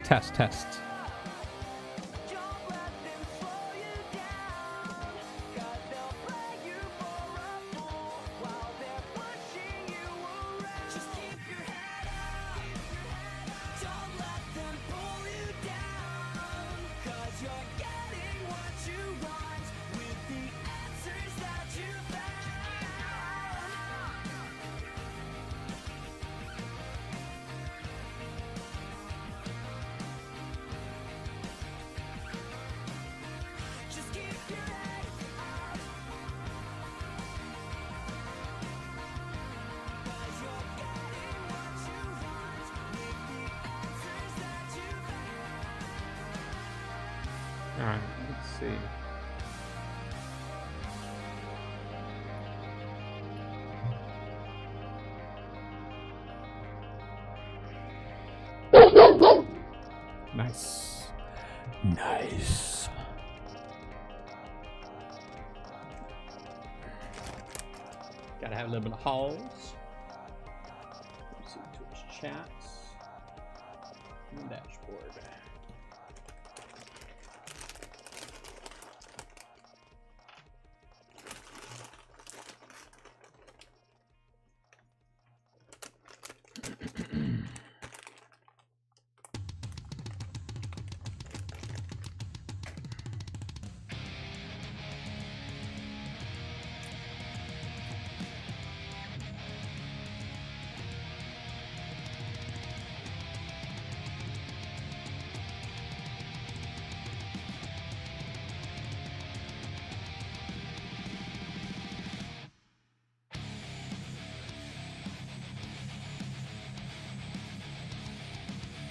Test. All right, let's see. Nice. Gotta have a little bit of halls. Let's see Twitch chats and dashboard.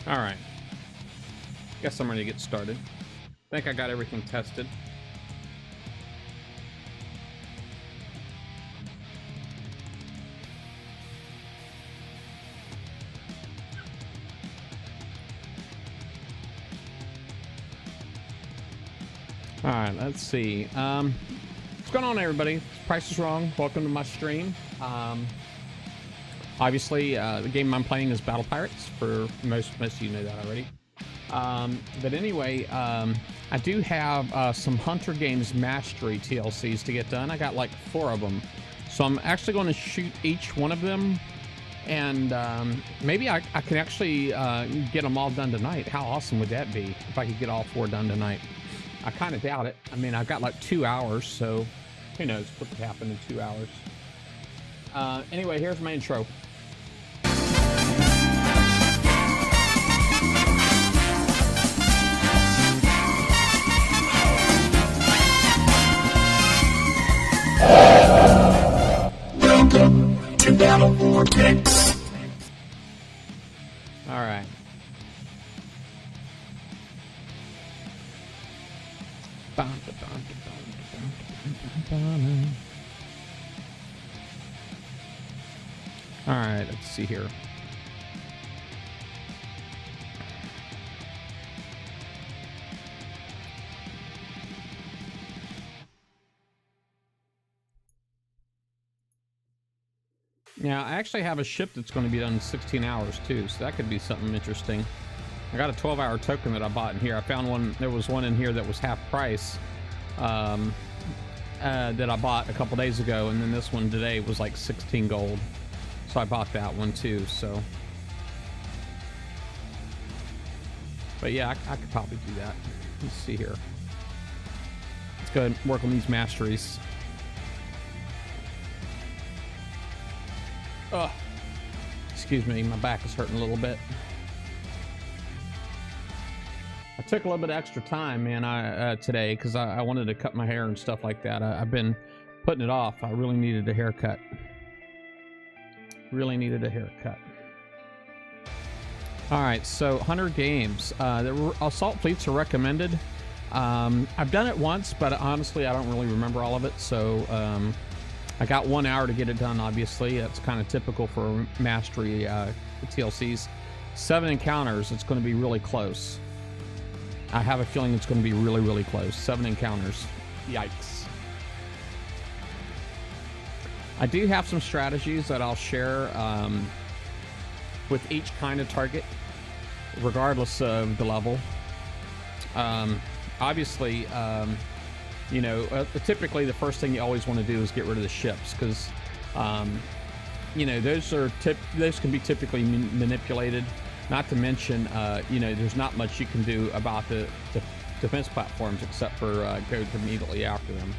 All right. Guess I'm ready to get started. I think I got everything tested. All right, let's see. What's going on, everybody? Price is Wrong. Welcome to my stream. Obviously, the game I'm playing is Battle Pirates. For most of you know that already. But anyway, I do have some Hunter Games Mastery TLCs to get done. I got like 4 of them. So I'm actually going to shoot each one of them. And maybe I can actually get them all done tonight. How awesome would that be if I could get all 4 done tonight? I kind of doubt it. I mean, I've got like 2 hours, so who knows what could happen in 2 hours. Anyway, here's my intro. Welcome to Battle Vortex. All right. All right, let's see here. Now, I actually have a ship that's going to be done in 16 hours too, so that could be something interesting. I got a 12-hour token that I bought in here. I found one, there was one in here that was half price that I bought a couple days ago, and then this one today was like 16 gold. So I bought that one too, so. But yeah, I could probably do that. Let's see here. Let's go ahead and work on these masteries. Oh, excuse me, my back is hurting a little bit. I took a little bit of extra time, man, today because I wanted to cut my hair and stuff like that. I've been putting it off. I really needed a haircut. Really needed a haircut. All right, so Hunter Games. The assault fleets are recommended. I've done it once, but honestly, I don't really remember all of it. So I got 1 hour to get it done, obviously. That's kind of typical for mastery TLCs. 7 encounters, it's going to be really close. I have a feeling it's going to be really, really close. 7 encounters. Yikes. I do have some strategies that I'll share with each kind of target. regardless of the level. Obviously, you know, typically the first thing you always want to do is get rid of the ships, because you know, those can be typically manipulated. Not to mention, you know, there's not much you can do about the defense platforms except for go immediately after them.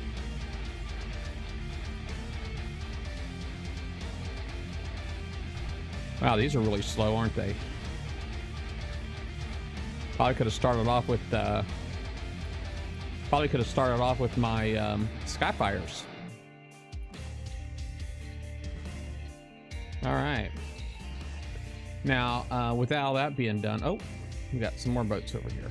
Wow, these are really slow, aren't they? Probably could have started off with my Skyfires. All right. Now, with all that being done, oh, we got some more boats over here.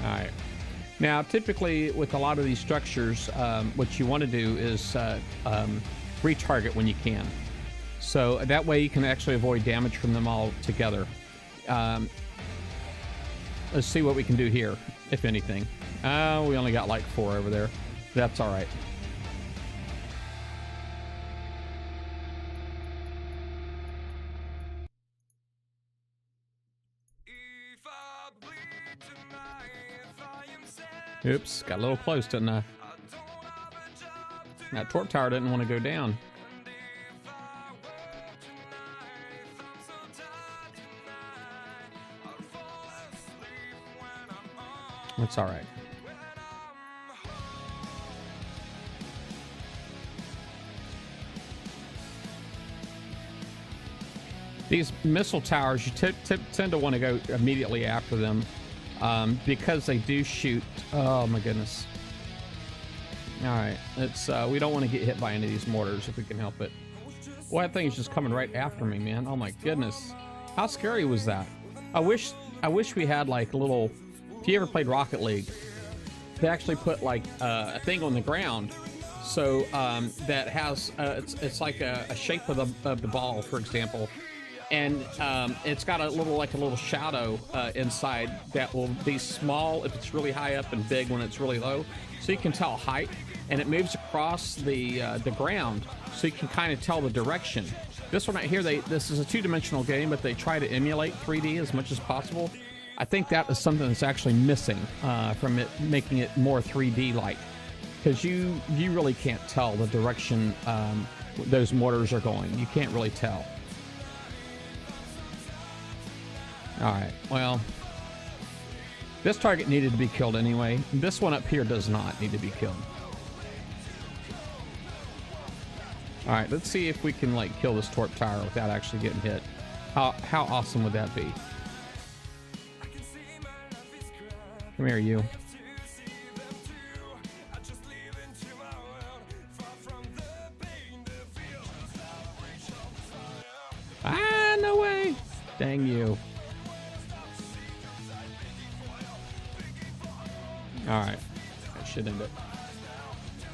All right. Now, typically with a lot of these structures, what you want to do is retarget when you can. So that way you can actually avoid damage from them all together. Let's see what we can do here, if anything. We only got like 4 over there. That's all right. Oops, got a little close, didn't I? That torp tower didn't want to go down. That's all right. These missile towers, you tend to want to go immediately after them. Because they do shoot. Oh my goodness. All right, it's we don't want to get hit by any of these mortars if we can help it. Well, that thing is just coming right after me, man. Oh my goodness, how scary was that? I wish we had like a little. If you ever played Rocket League, they actually put like a thing on the ground, so that has it's like a shape of the ball, for example. And it's got a little shadow inside that will be small if it's really high up and big when it's really low, so you can tell height, and it moves across the ground, so you can kind of tell the direction. This one right here, this is a 2-dimensional game, but they try to emulate 3D as much as possible. I think that is something that's actually missing from it, making it more 3D like, because you really can't tell the direction those mortars are going. You can't really tell. All right, well, this target needed to be killed anyway. This one up here does not need to be killed. All right, let's see if we can like kill this torp tower without actually getting hit. How awesome would that be? Come here, you. Ah, no way. Dang you. All right, that should end it.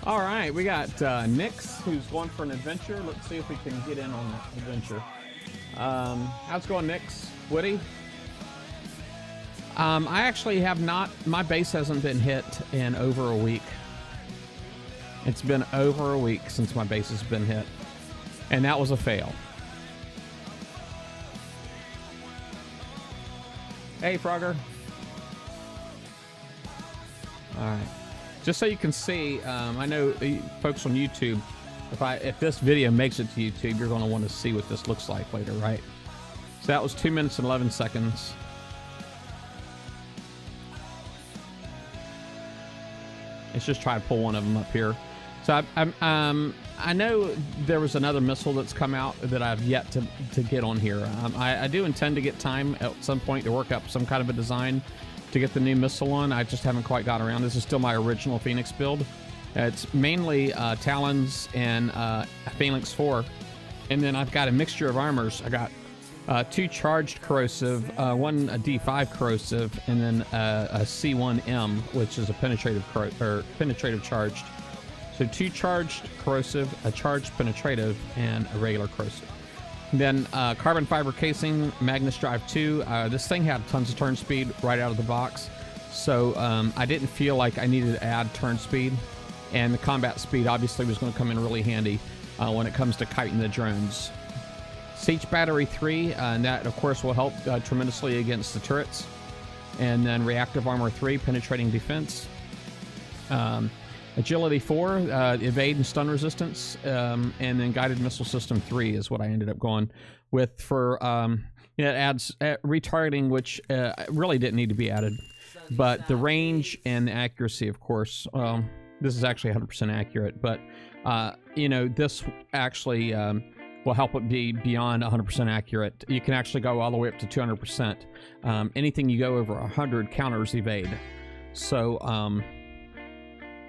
All right, we got Nix, who's going for an adventure. Let's see if we can get in on that adventure. How's it going, Nix? Woody? I actually have not, my base hasn't been hit in over a week. It's been over a week since my base has been hit, and that was a fail. Hey, Frogger. All right, just so you can see, I know folks on YouTube, if this video makes it to YouTube, you're going to want to see what this looks like later, right? So that was 2 minutes and 11 seconds. Let's just try to pull one of them up here. So I know there was another missile that's come out that I've yet to get on here. I do intend to get time at some point to work up some kind of a design to get the new missile on. I just haven't quite got around. This is still my original Phoenix build. It's mainly Talons and Phalanx 4. And then I've got a mixture of armors. I got 2 charged corrosive, 1 a D5 corrosive, and then a C1M, which is a penetrative charged. So 2 charged corrosive, a charged penetrative, and a regular corrosive. Then carbon fiber casing, Magnus Drive 2. This thing had tons of turn speed right out of the box, so I didn't feel like I needed to add turn speed. and the combat speed obviously was going to come in really handy when it comes to kiting the drones. Siege Battery 3, and that of course will help tremendously against the turrets. And then Reactive Armor 3, Penetrating Defense. Agility 4, Evade and Stun Resistance. And then Guided Missile System 3 is what I ended up going with for, it adds retargeting, which really didn't need to be added. But the range and the accuracy, of course, this is actually 100% accurate, but, you know, this actually will help it be beyond 100% accurate. You can actually go all the way up to 200%. Anything you go over 100 counters evade. So,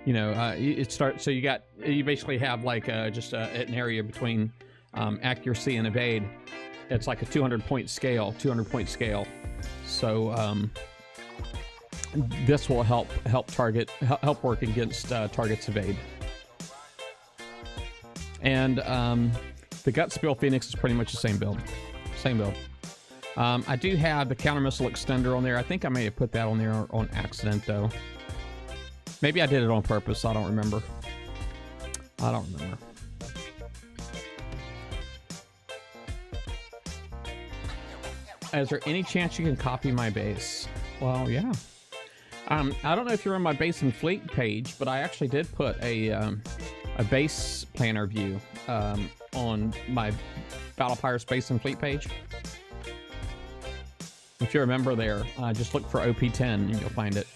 you know, it starts, so you basically have like just an area between accuracy and evade. It's like a 200 point scale. So, this will help work against targets evade. And the Gutspill Phoenix is pretty much the same build. I do have the counter missile extender on there. I think I may have put that on there on accident though. Maybe I did it on purpose. I don't remember. Is there any chance you can copy my base? Well, yeah. I don't know if you're on my base and fleet page, but I actually did put a base planner view on my Battle Pirates base and fleet page. If you remember there, just look for OP10 and you'll find it.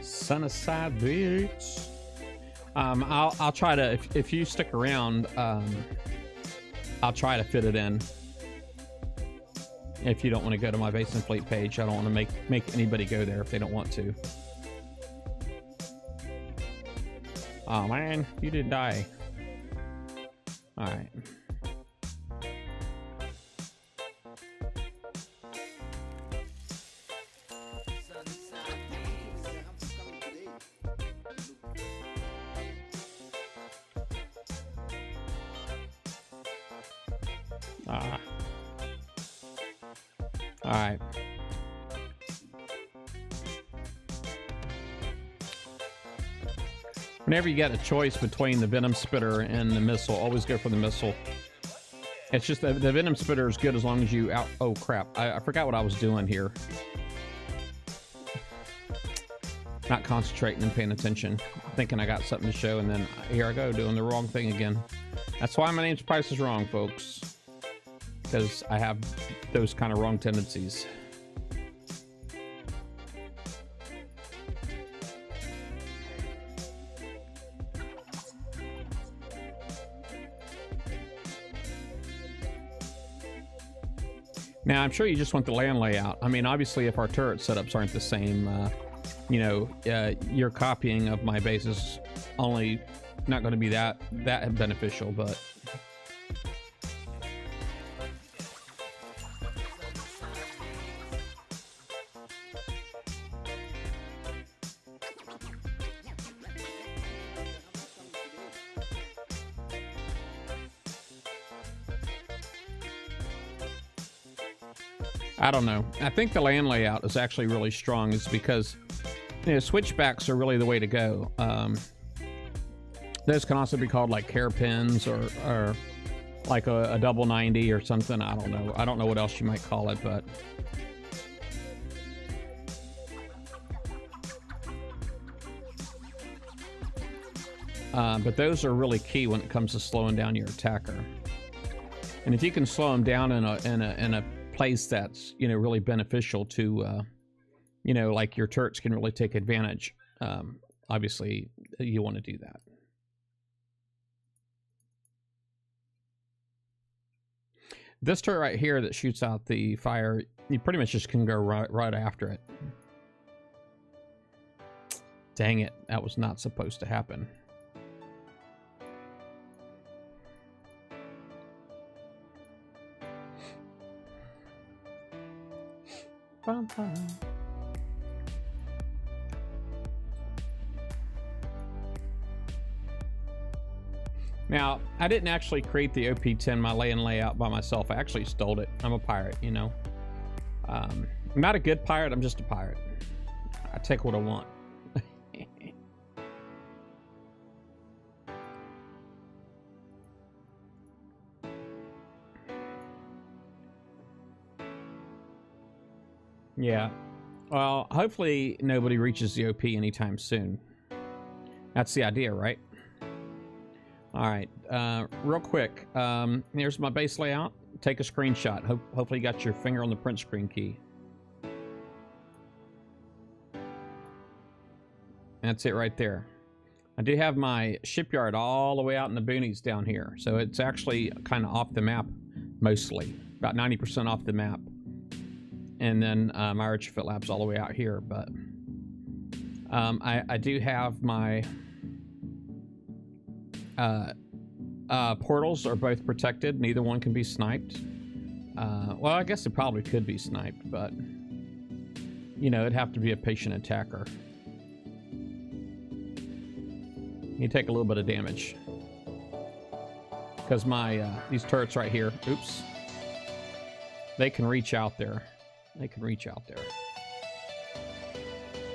Sunnyside Beach. I'll try to, if you stick around, I'll try to fit it in. If you don't want to go to my base and fleet page, I don't want to make anybody go there if they don't want to. Oh man, you did die. All right. All right. Whenever you get a choice between the Venom Spitter and the missile, always go for the missile. It's just the Venom Spitter is good as long as you out. Oh crap! I forgot what I was doing here. Not concentrating and paying attention, thinking I got something to show, and then here I go doing the wrong thing again. That's why my name's Price is Wrong, folks. Because I have those kind of wrong tendencies. Now, I'm sure you just want the land layout. I mean, obviously, if our turret setups aren't the same, you know, your copying of my base is only not going to be that beneficial, but... I don't know. I think the land layout is actually really strong. It's because, you know, switchbacks are really the way to go. Those can also be called like hairpins or like a double 90 or something. I don't know. I don't know what else you might call it, but... but those are really key when it comes to slowing down your attacker. And if you can slow them down in a place that's, you know, really beneficial to, you know, like your turrets can really take advantage. Obviously, you want to do that. This turret right here that shoots out the fire, you pretty much just can go right after it. Dang it, that was not supposed to happen. Bum, bum. Now, I didn't actually create the OP10, my lay and layout by myself. I actually stole it. I'm a pirate, you know. I'm not a good pirate, I'm just a pirate. I take what I want. Yeah. Well, hopefully nobody reaches the OP anytime soon. That's the idea, right? All right. Real quick. Here's my base layout. Take a screenshot. Hopefully you got your finger on the print screen key. That's it right there. I do have my shipyard all the way out in the boonies down here. So it's actually kind of off the map, mostly. About 90% off the map. And then my Retrofit Lab's all the way out here. But I do have my portals are both protected. Neither one can be sniped. Well, I guess it probably could be sniped, but you know, it'd have to be a patient attacker. You take a little bit of damage because my these turrets right here, oops, they can reach out there. They can reach out there.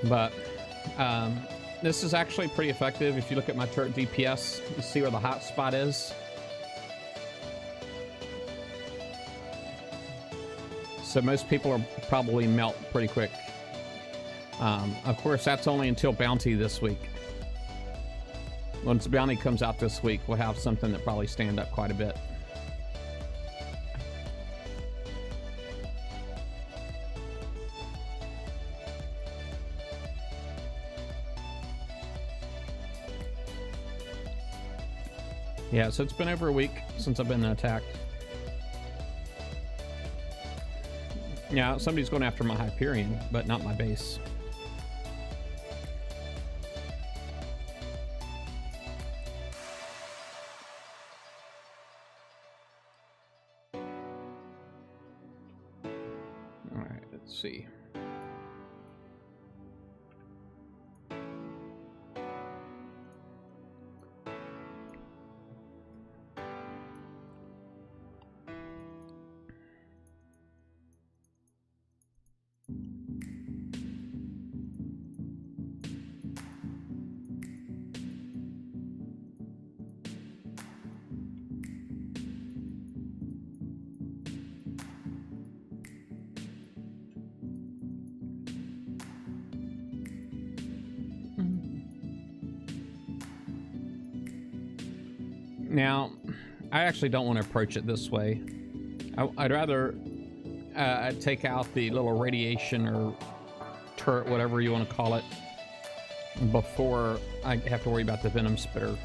But this is actually pretty effective. If you look at my turret DPS, you see where the hot spot is. So most people are probably melt pretty quick. Of course, that's only until Bounty this week. Once Bounty comes out this week, we'll have something that probably stand up quite a bit. Yeah, so it's been over a week since I've been attacked. Yeah, somebody's going after my Hyperion, but not my base. All right, let's see. Now, I actually don't want to approach it this way. I'd rather take out the little radiation or turret, whatever you want to call it, before I have to worry about the Venom Spitter.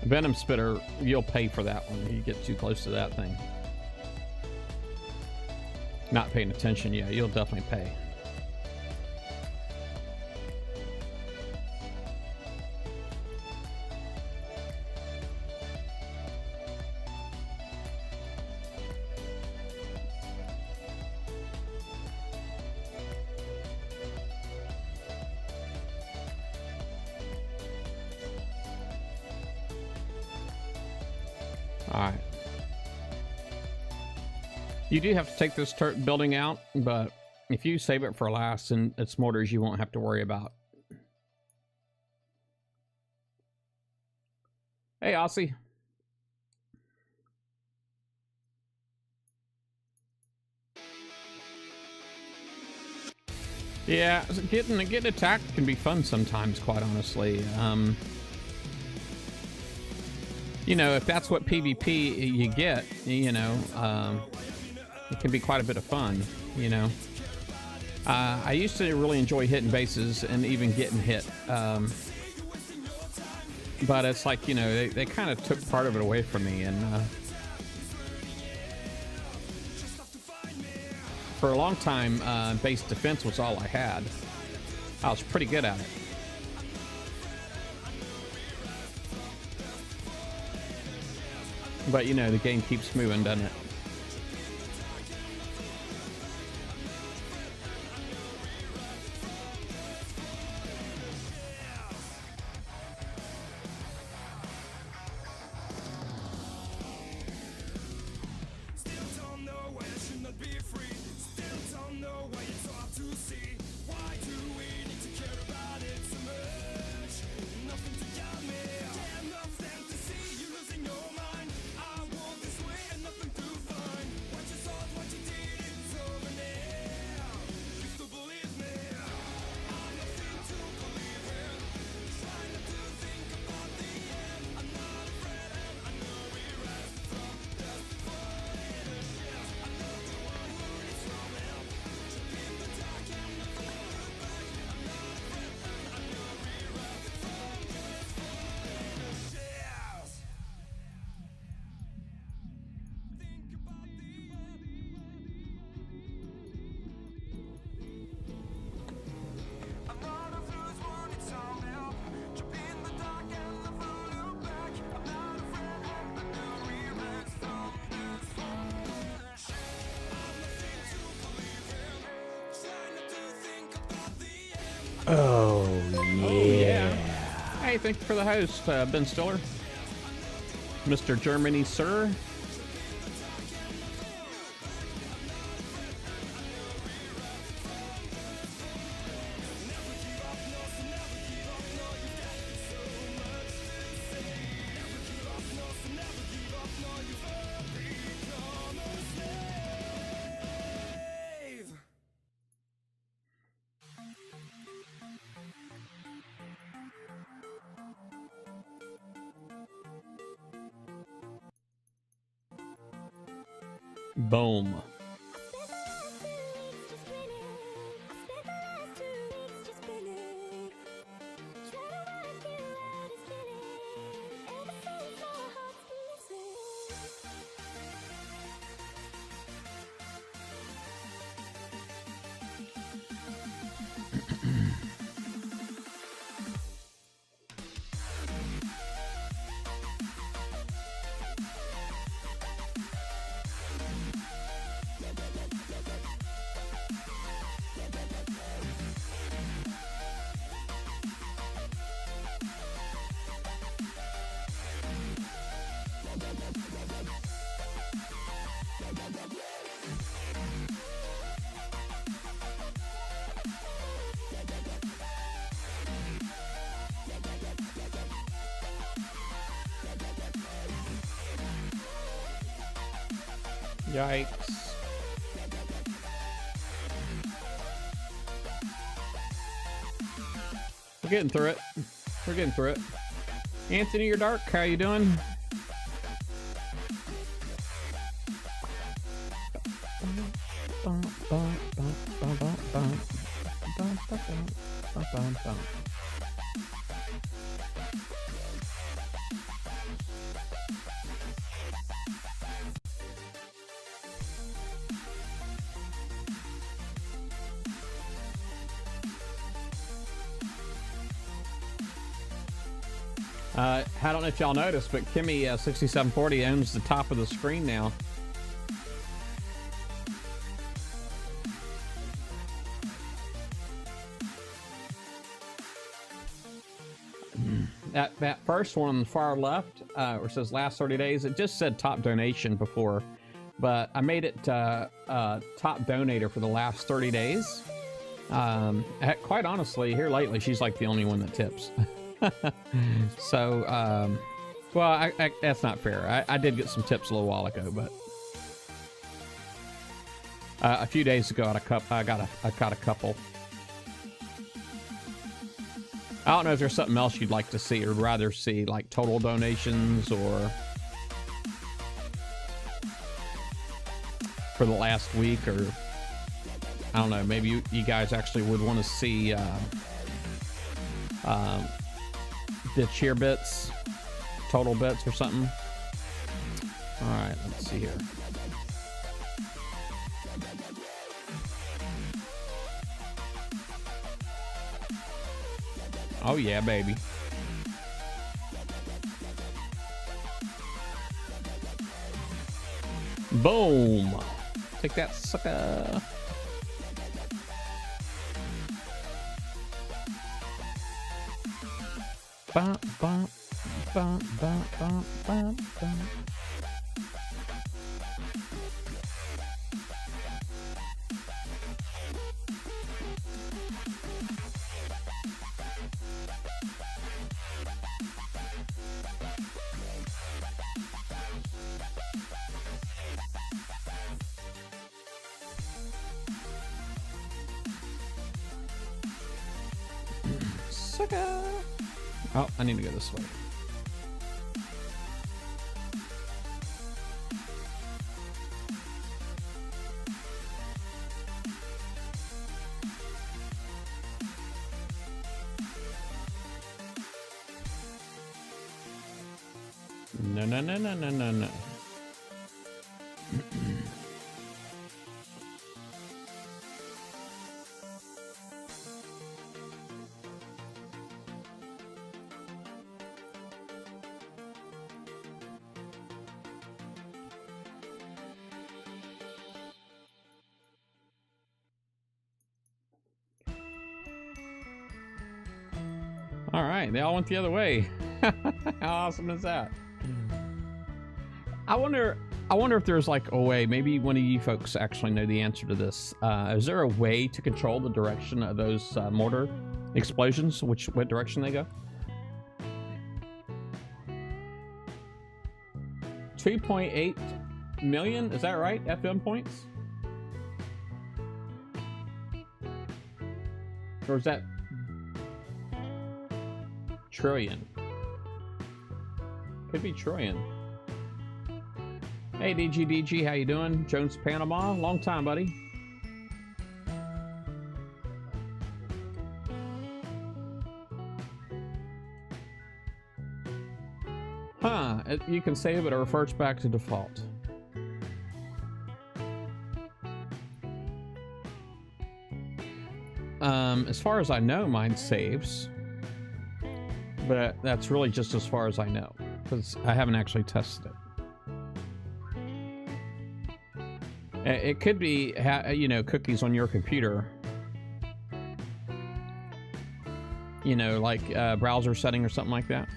Venom Spitter, you'll pay for that one if you get too close to that thing. Not paying attention, yeah, you'll definitely pay. All right. You do have to take this turret building out, but if you save it for last, and it's mortars you won't have to worry about. Hey, Aussie. Yeah, getting attacked can be fun sometimes, quite honestly. You know, if that's what PvP you get, you know, it can be quite a bit of fun, you know. I used to really enjoy hitting bases and even getting hit. But it's like, you know, they kind of took part of it away from me. And for a long time, base defense was all I had. I was pretty good at it. But, you know, the game keeps moving, doesn't it? Oh, yeah. Hey, thank you for the host, Ben Stiller. Mr. Germany, sir. Boom. Yikes. We're getting through it. We're getting through it. Anthony, you're dark. How you doing? I don't know if y'all noticed, but Kimmy 6740 owns the top of the screen now. That first one on the far left, where it says last 30 days, it just said top donation before, but I made it top donator for the last 30 days. Quite honestly, here lately, she's like the only one that tips. So, well, that's not fair. I did get some tips a little while ago, but a few days ago, I got a couple. I don't know if there's something else you'd like to see or rather see, like total donations or for the last week, or I don't know, maybe you guys actually would want to see the cheer bits, total bits or something. All right, let's see here. Oh yeah, baby. Boom. Take that, sucker. Bum, bum, bum, bum, bum, bum, bum. Sucker. Oh, I need to go this way. No, no, no, no, no, no, no. All right, they all went the other way. How awesome is that? I wonder if there's like a way, maybe one of you folks actually know the answer to this. Is there a way to control the direction of those mortar explosions, what direction they go? 2.8 million, is that right? FM points? Or is that trillion? Could be trillion. Hey DGDG, how you doing? Jones Panama, long time, buddy. Huh, you can save it or reverts back to default. As far as I know, mine saves. But that's really just as far as I know, because I haven't actually tested it. It could be, you know, cookies on your computer. You know, like browser setting or something like that.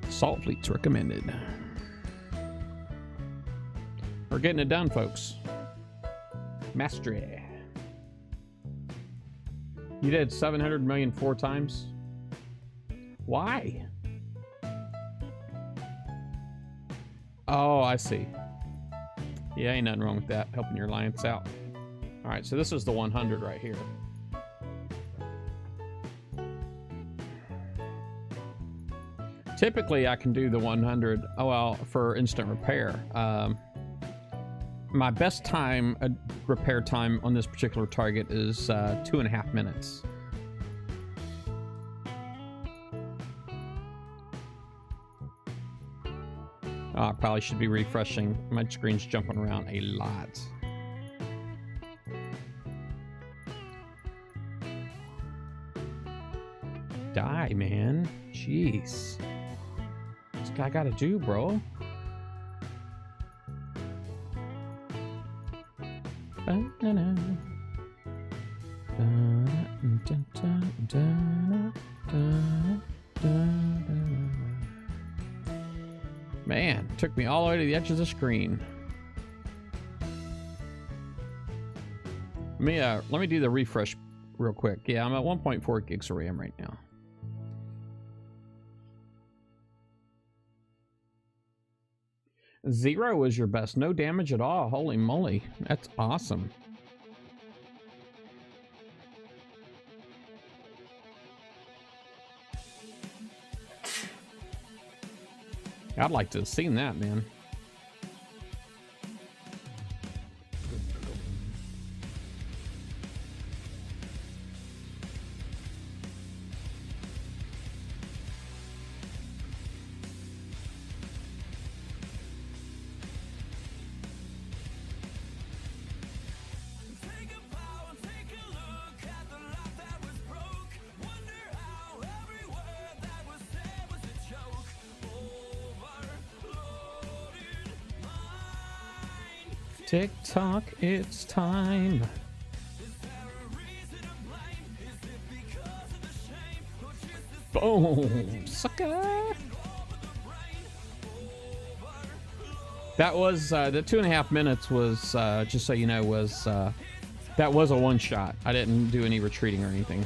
Salt Fleet's recommended. We're getting it done, folks. Mastery. You did 700 million 4 times? Why? Oh, I see. Yeah, ain't nothing wrong with that. Helping your alliance out. All right, so this is the 100 right here. Typically, I can do the 100, oh, well, for instant repair. My best time, repair time on this particular target is 2.5 minutes. Oh, I probably should be refreshing. My screen's jumping around a lot. Die, man. Jeez. What's this guy gotta do, bro? Man, took me all the way to the edge of the screen. Let me do the refresh real quick. Yeah, I'm at 1.4 gigs of RAM right now. Zero was your best. No damage at all. Holy moly. That's awesome. I'd like to have seen that, man. TikTok, it's time. Boom, sucker. That was the 2.5 minutes was just so you know was that was a one shot. I didn't do any retreating or anything.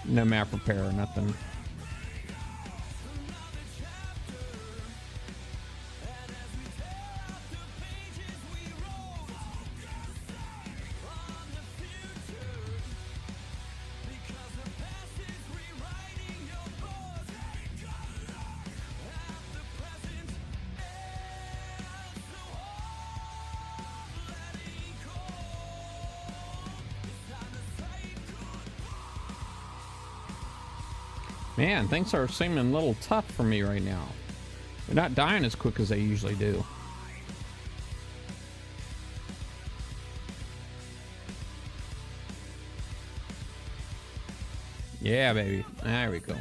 No map repair or nothing. Man, things are seeming a little tough for me right now. They're not dying as quick as they usually do. Yeah, baby. There we go.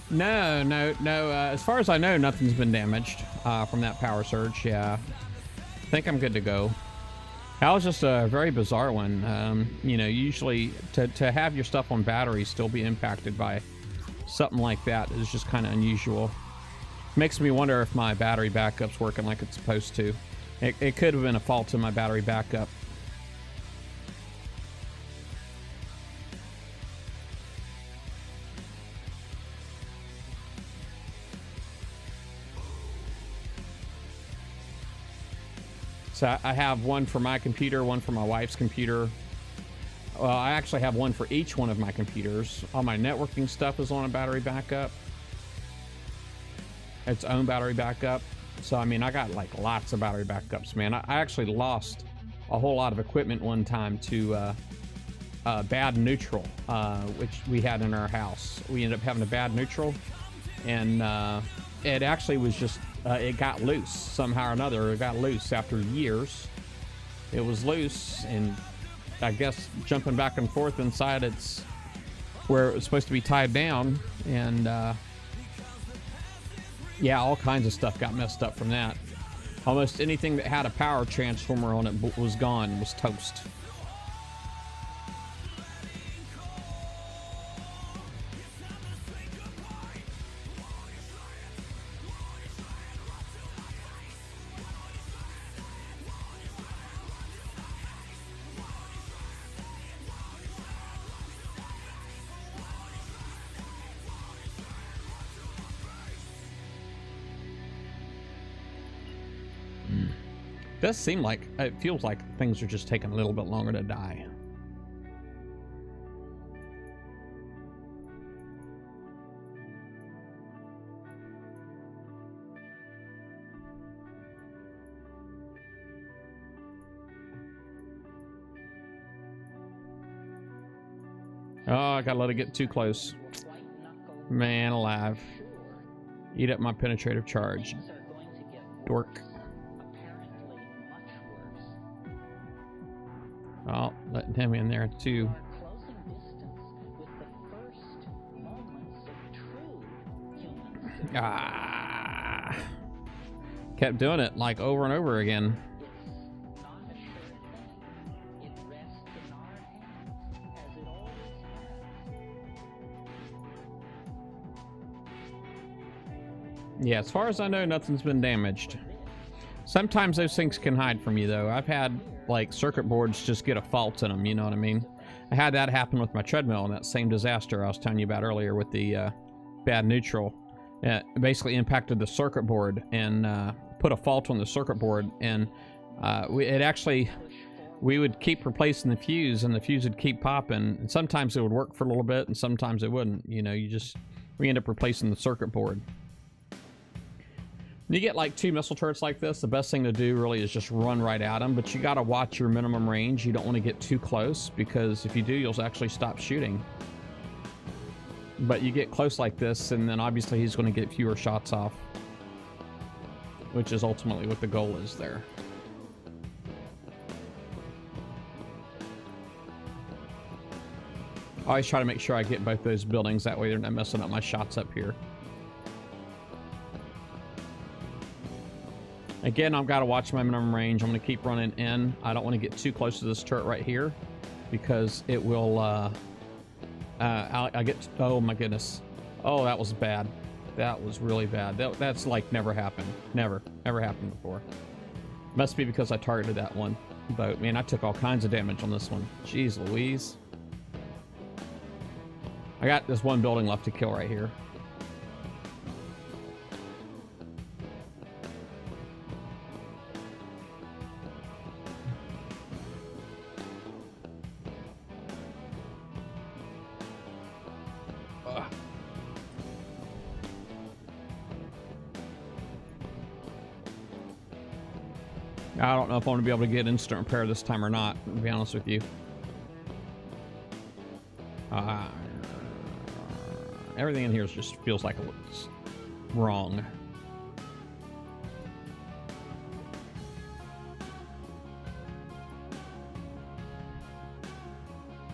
No, no, no. As far as I know, nothing's been damaged from that power surge. Yeah, I think I'm good to go. That was just a very bizarre one. You know, usually to have your stuff on battery still be impacted by something like that is just kind of unusual. Makes me wonder if my battery backup's working like it's supposed to. It could have been a fault in my battery backup. So I have one for my computer, one for my wife's computer. Well, I actually have one for each one of my computers. All my networking stuff is on a battery backup. Its own battery backup. So, I mean, I got like lots of battery backups, man. I actually lost a whole lot of equipment one time to bad neutral, which we had in our house. We ended up having a bad neutral, and it actually was just, it got loose somehow or another. It got loose after years. It was loose, and I guess jumping back and forth inside its where it was supposed to be tied down, and yeah, all kinds of stuff got messed up from that. Almost anything that had a power transformer on it was gone, was toast. Does seem like, it feels like things are just taking a little bit longer to die. Oh, I gotta let it get too close. Man alive. Eat up my penetrative charge. Dork. Oh, letting him in there too. Ah, kept doing it like over and over again. Yeah, as far as I know, nothing's been damaged. Sometimes those things can hide from you, though. I've had like circuit boards just get a fault in them, you know what I mean? I had that happen with my treadmill and that same disaster I was telling you about earlier with the bad neutral. It basically impacted the circuit board and put a fault on the circuit board, and we would keep replacing the fuse, and the fuse would keep popping, and sometimes it would work for a little bit and sometimes it wouldn't. You know, we end up replacing the circuit board. When you get like 2 missile turrets like this, the best thing to do really is just run right at them, but you got to watch your minimum range. You don't want to get too close, because if you do, you'll actually stop shooting. But you get close like this, and then obviously he's going to get fewer shots off, which is ultimately what the goal is there. I always try to make sure I get both those buildings, that way they're not messing up my shots up here. Again, I've got to watch my minimum range. I'm going to keep running in. I don't want to get too close to this turret right here, because it will, I get, oh my goodness. Oh, that was bad. That was really bad. That's like never happened. Never happened before. Must be because I targeted that one boat. Man, I took all kinds of damage on this one. Jeez Louise. I got this one building left to kill right here. I don't know if I'm going to be able to get instant repair this time or not, to be honest with you. Everything in here just feels like it's wrong.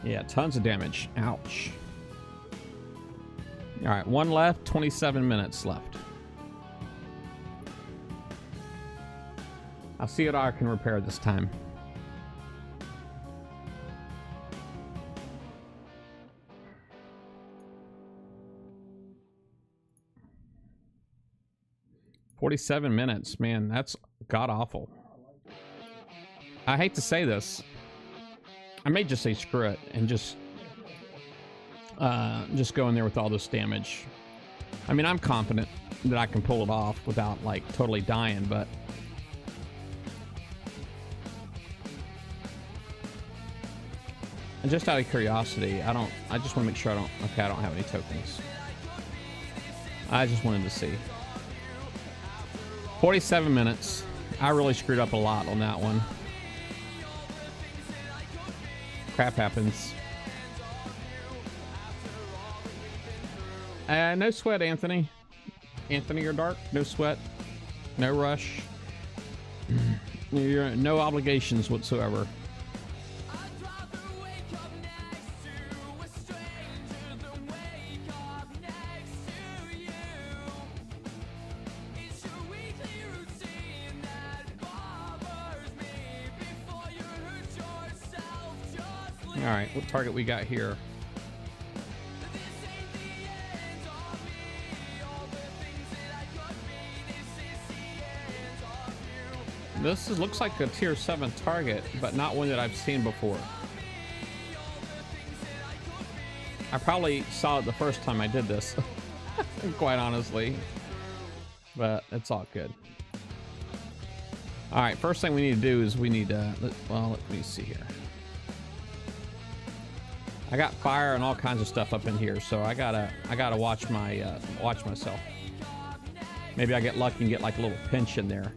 Yeah, tons of damage. Ouch. All right, one left, 27 minutes left. I'll see what I can repair this time. "47 minutes, man, that's god awful. I hate to say this. I may just say screw it and just go in there with all this damage. I mean, I'm confident that I can pull it off without like totally dying, but and just out of curiosity, I just want to make sure I don't have any tokens. I just wanted to see. 47 minutes. I really screwed up a lot on that one. Crap happens. No sweat, Anthony. Anthony or Dark, no sweat. No rush. No obligations whatsoever. All right, what target we got here? Looks like a tier 7 target, but not one that I've seen before. I probably saw it the first time I did this, quite honestly, but it's all good. All right, first thing we need to do is we need to, well, let me see here. I got fire and all kinds of stuff up in here, so I gotta watch myself. Maybe I get lucky and get like a little pinch in there.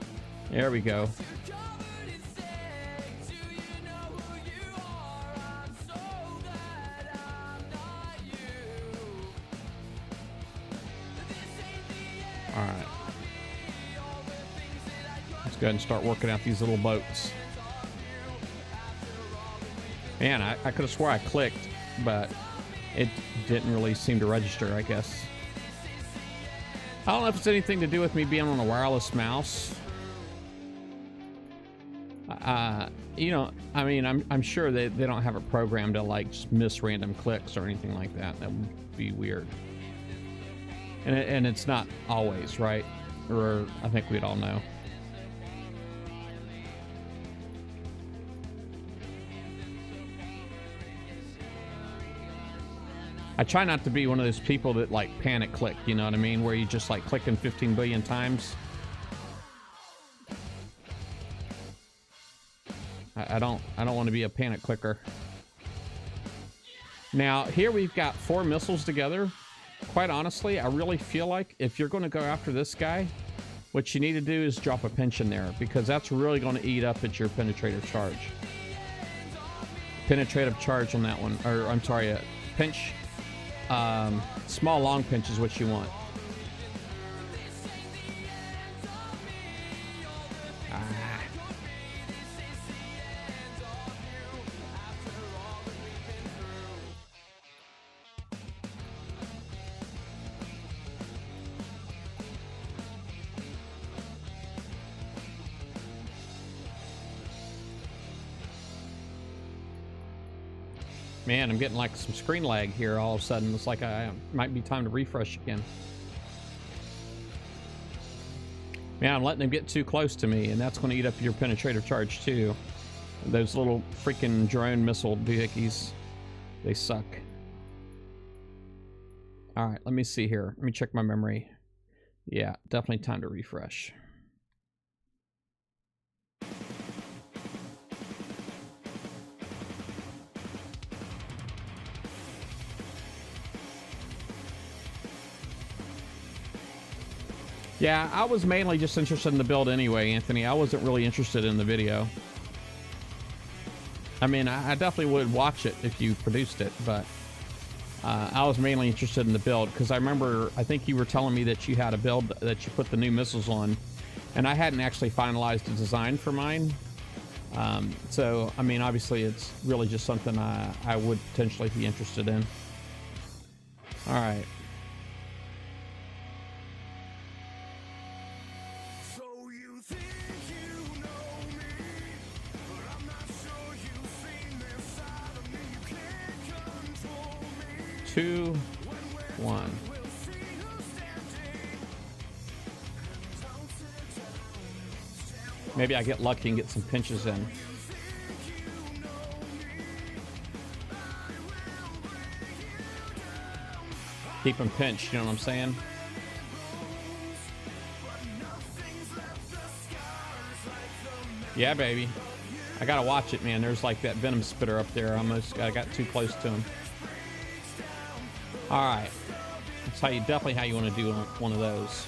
There we go. All right. Let's go ahead and start working out these little boats. Man, I could have swore I clicked, but it didn't really seem to register, I guess. I don't know if it's anything to do with me being on a wireless mouse. You know, I mean, I'm sure they don't have a program to like just miss random clicks or anything like that. That would be weird. And it's not always, right? Or I think we'd all know. I try not to be one of those people that like panic click, you know what I mean? Where you just like clicking 15 billion times. I don't want to be a panic clicker. Now here we've got 4 missiles together. Quite honestly, I really feel like if you're going to go after this guy, what you need to do is drop a pinch in there, because that's really going to eat up at your penetrative charge. Penetrative charge on that one, or I'm sorry, a pinch. Small long pinch is what you want. Man, I'm getting like some screen lag here all of a sudden. It's like I might be time to refresh again. Man, I'm letting them get too close to me, and that's going to eat up your penetrative charge too. Those little freaking drone missile doohickeys, they suck. All right, let me see here. Let me check my memory. Yeah, definitely time to refresh. Yeah, I was mainly just interested in the build anyway, Anthony. I wasn't really interested in the video. I mean, I definitely would watch it if you produced it, but I was mainly interested in the build because I remember, I think you were telling me that you had a build that you put the new missiles on, and I hadn't actually finalized the design for mine. So, I mean, obviously it's really just something I would potentially be interested in. All right. 2, 1. Maybe I get lucky and get some pinches in. Keep them pinched, you know what I'm saying? Yeah, baby. I gotta watch it, man. There's like that venom spitter up there. I got too close to him. All right. That's definitely how you want to do one of those.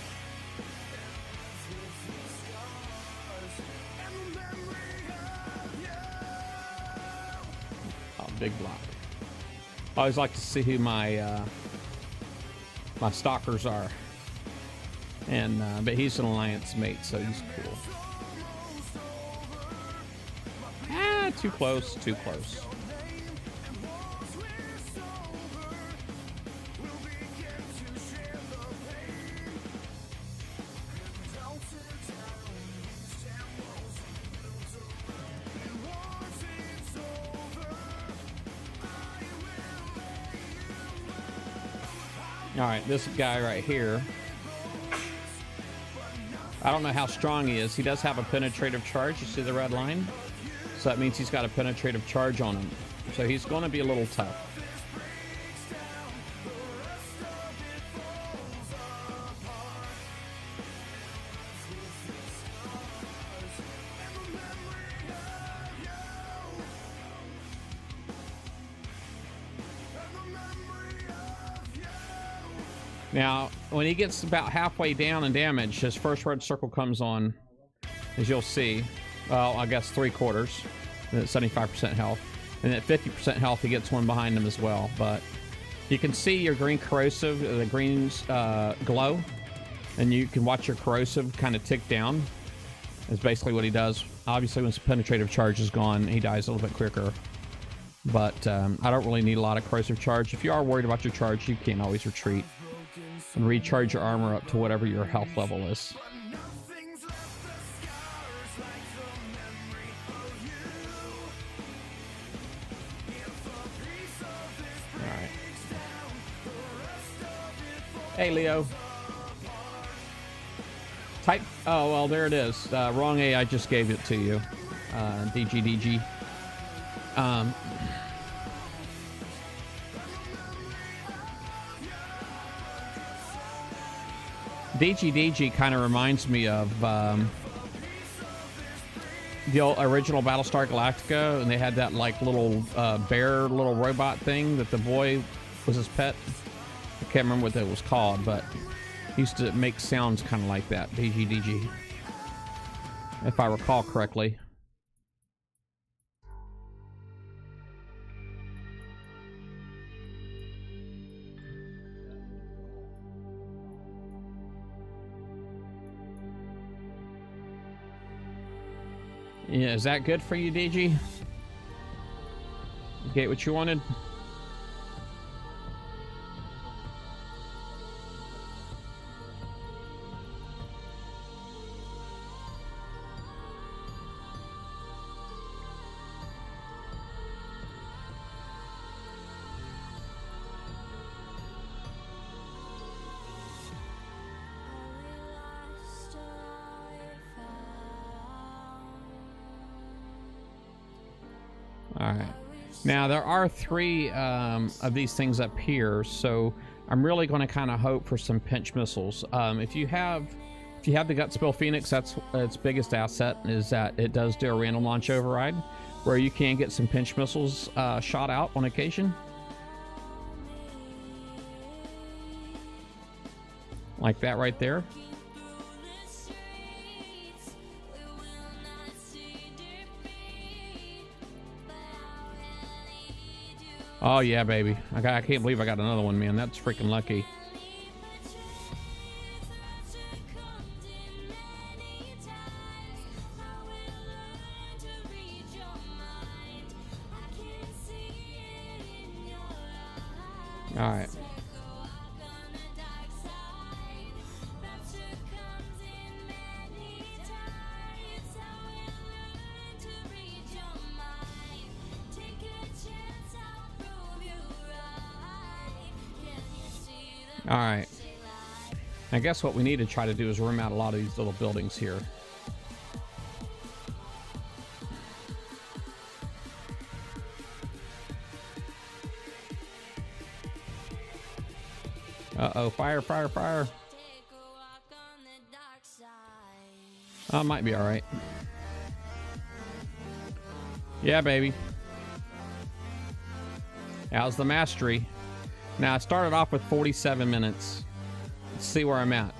Oh, big block. I always like to see who my my stalkers are. And but he's an alliance mate, so he's cool. Ah, too close, too close. All right, this guy right here. I don't know how strong he is. He does have a penetrative charge. You see the red line? So that means he's got a penetrative charge on him. So he's going to be a little tough. Now, when he gets about halfway down in damage, his first red circle comes on, as you'll see. Well, I guess 3/4, and at 75% health. And at 50% health, he gets one behind him as well. But you can see your green corrosive, the greens glow, and you can watch your corrosive kind of tick down. That's basically what he does. Obviously, once the penetrative charge is gone, he dies a little bit quicker. But I don't really need a lot of corrosive charge. If you are worried about your charge, you can always retreat and recharge your armor up to whatever your health level is. Alright. Hey, Leo. Type. Oh, well, there it is. Wrong A, I just gave it to you. DGDG. DGDG kind of reminds me of the old original Battlestar Galactica, and they had that like little bear, little robot thing that the boy was his pet. I can't remember what that was called, but he used to make sounds kind of like that. DGDG, if I recall correctly. Yeah, is that good for you, DG? You get what you wanted? All right. Now there are 3 of these things up here, so I'm really going to kind of hope for some pinch missiles. If you have the Gutspill Phoenix, that's its biggest asset, is that it does do a random launch override, where you can get some pinch missiles shot out on occasion, like that right there. Oh yeah, baby. I can't believe I got another one, man. That's freaking lucky. All right. All right. I guess what we need to try to do is room out a lot of these little buildings here. Uh-oh, fire, fire, fire. Oh, might be all right. Yeah, baby. How's the mastery? Now, I started off with 47 minutes. Let's see where I'm at.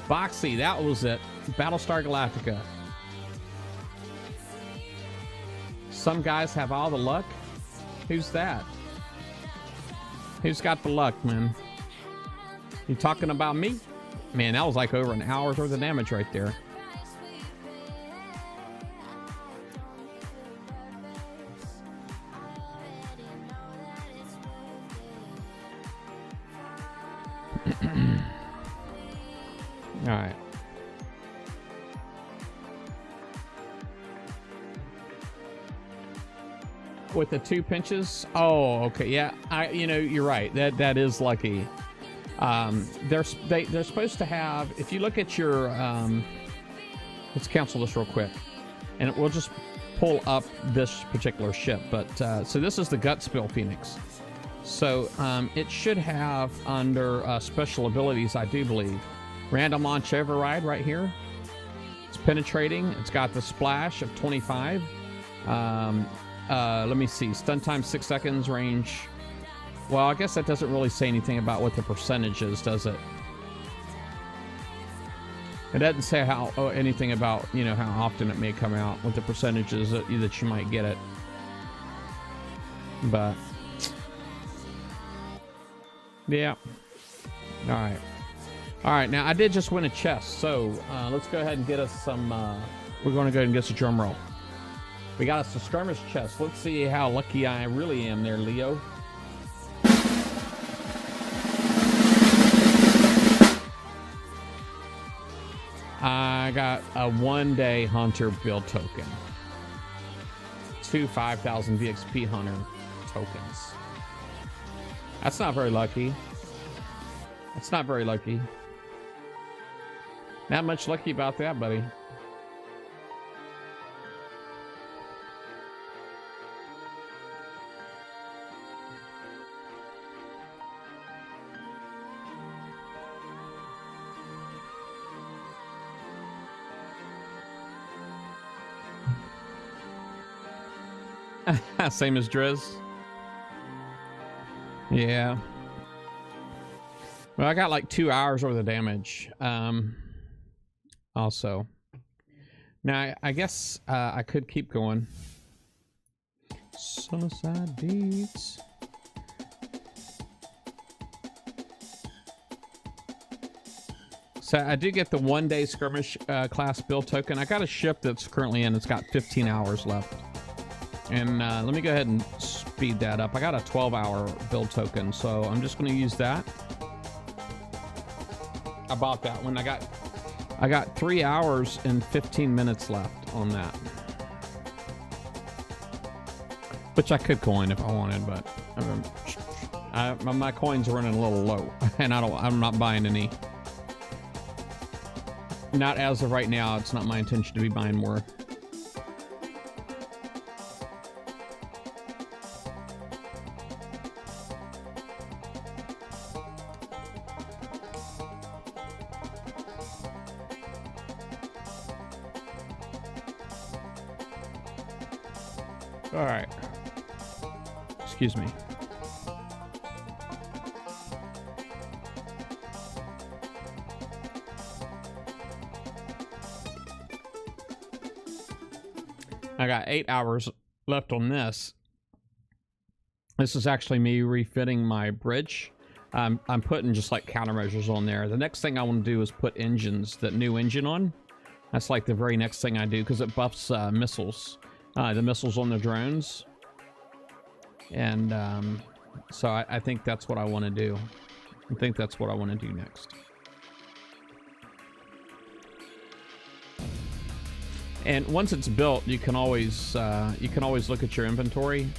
Boxy, that was it. Battlestar Galactica. Some guys have all the luck. Who's that? Who's got the luck, man? You talking about me? Man, that was like over an hour's worth of damage right there. All right. With the 2 pinches? Oh, okay. Yeah, you're right. That is lucky. They're supposed to have, if you look at your let's cancel this real quick and we'll just pull up this particular ship. But so this is the Gutspill Phoenix. So it should have under special abilities, I do believe, random launch override right here. It's penetrating. It's got the splash of 25. Let me see. Stun time 6 seconds. Range. Well, I guess that doesn't really say anything about what the percentage is, does it? It doesn't say anything about how often it may come out, what the percentages that you might get it. But yeah. All right. Now I did just win a chest, so let's go ahead and get us some. We're going to go ahead and get us a drum roll. We got us a skirmish chest. Let's see how lucky I really am there, Leo. I got a 1-day hunter build token. 2 5,000 VXP hunter tokens. That's not very lucky. That's not very lucky. Not much lucky about that, buddy. Same as Driz. Yeah. Well, I got like 2 hours worth of damage. Also. Now, I guess I could keep going. Suicide Beats. So I do get the 1-day skirmish class build token. I got a ship that's currently in. It's got 15 hours left. And let me go ahead and speed that up. I got a 12-hour build token, so I'm just going to use that. I bought that one. I got 3 hours and 15 minutes left on that, which I could coin if I wanted, but my coins are running a little low, and I'm not buying any. Not as of right now. It's not my intention to be buying more. All right. Excuse me. I got 8 hours left on this. This is actually me refitting my bridge. I'm putting just like countermeasures on there. The next thing I want to do is put engines, that new engine on. That's like the very next thing I do because it buffs missiles. The missiles on the drones. And so I think that's what I want to do. I think that's what I want to do next. And once it's built, you can always look at your inventory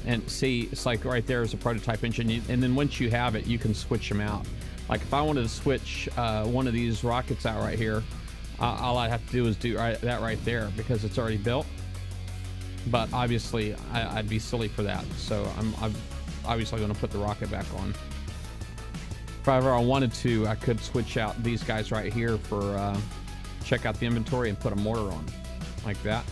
and see. It's like right there is a prototype engine, and then once you have it, you can switch them out. Like if I wanted to switch one of these rockets out right here, all I have to do is do that right there because it's already built. But obviously, I'd be silly for that, so I'm obviously going to put the rocket back on. If ever I wanted to, I could switch out these guys right here for check out the inventory and put a mortar on, like that.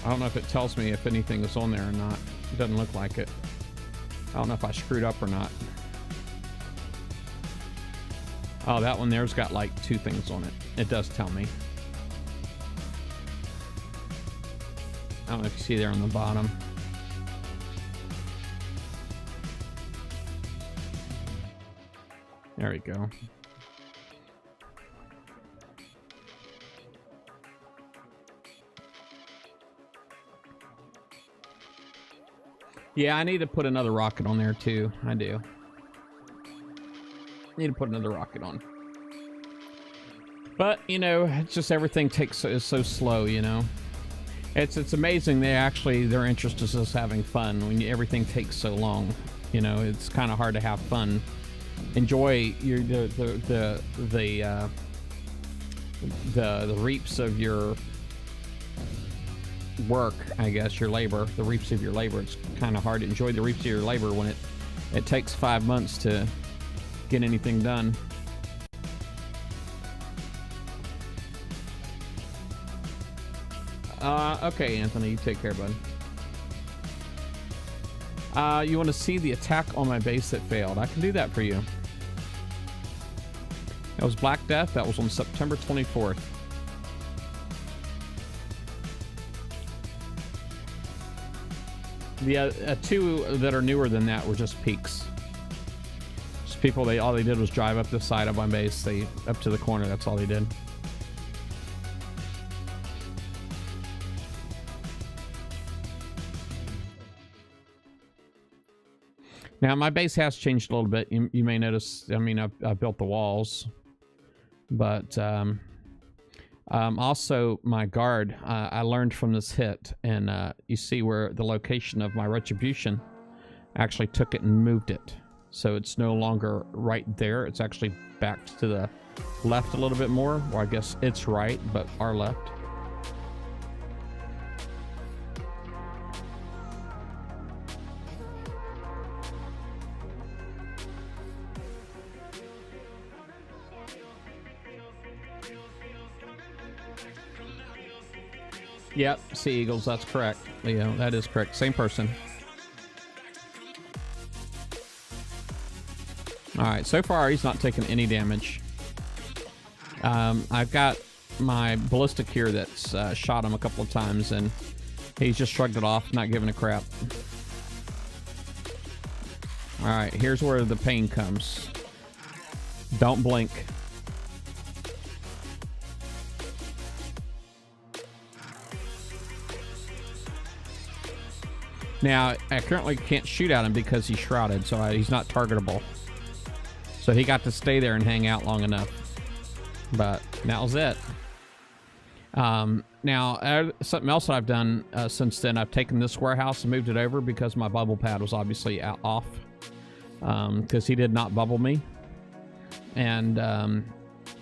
I don't know if it tells me if anything is on there or not. It doesn't look like it. I don't know if I screwed up or not. Oh, that one there's got like 2 things on it. It does tell me. I don't know if you see there on the bottom. There we go. Yeah, I need to put another rocket on there too. I do. Need to put another rocket on. But, you know, it's just everything is so slow, you know. It's amazing their interest is just having fun when everything takes so long. You know, it's kind of hard to have fun. Enjoy the reaps of your work, I guess, your labor, the reaps of your labor. It's kind of hard to enjoy the reaps of your labor when it takes 5 months to get anything done. Okay, Anthony, you take care, bud. You want to see the attack on my base that failed? I can do that for you. That was Black Death. That was on September 24th. The 2 that are newer than that were just peaks. Just people, all they did was drive up the side of my base. Up to the corner, that's all they did. Now, my base has changed a little bit. You may notice, I mean, I built the walls. But also my guard, I learned from this hit. And you see where the location of my retribution actually took it and moved it. So it's no longer right there. It's actually back to the left a little bit more. Or I guess it's right, but our left. Yep, Sea Eagles, that's correct. Leo, that is correct. Same person. Alright, so far he's not taking any damage. I've got my ballistic here that's shot him a couple of times and he's just shrugged it off, not giving a crap. Alright, here's where the pain comes. Don't blink. Now, I currently can't shoot at him because he's shrouded, so he's not targetable. So he got to stay there and hang out long enough. But that was it. Now, something else that I've done since then, I've taken this warehouse and moved it over because my bubble pad was obviously off. Because he did not bubble me. And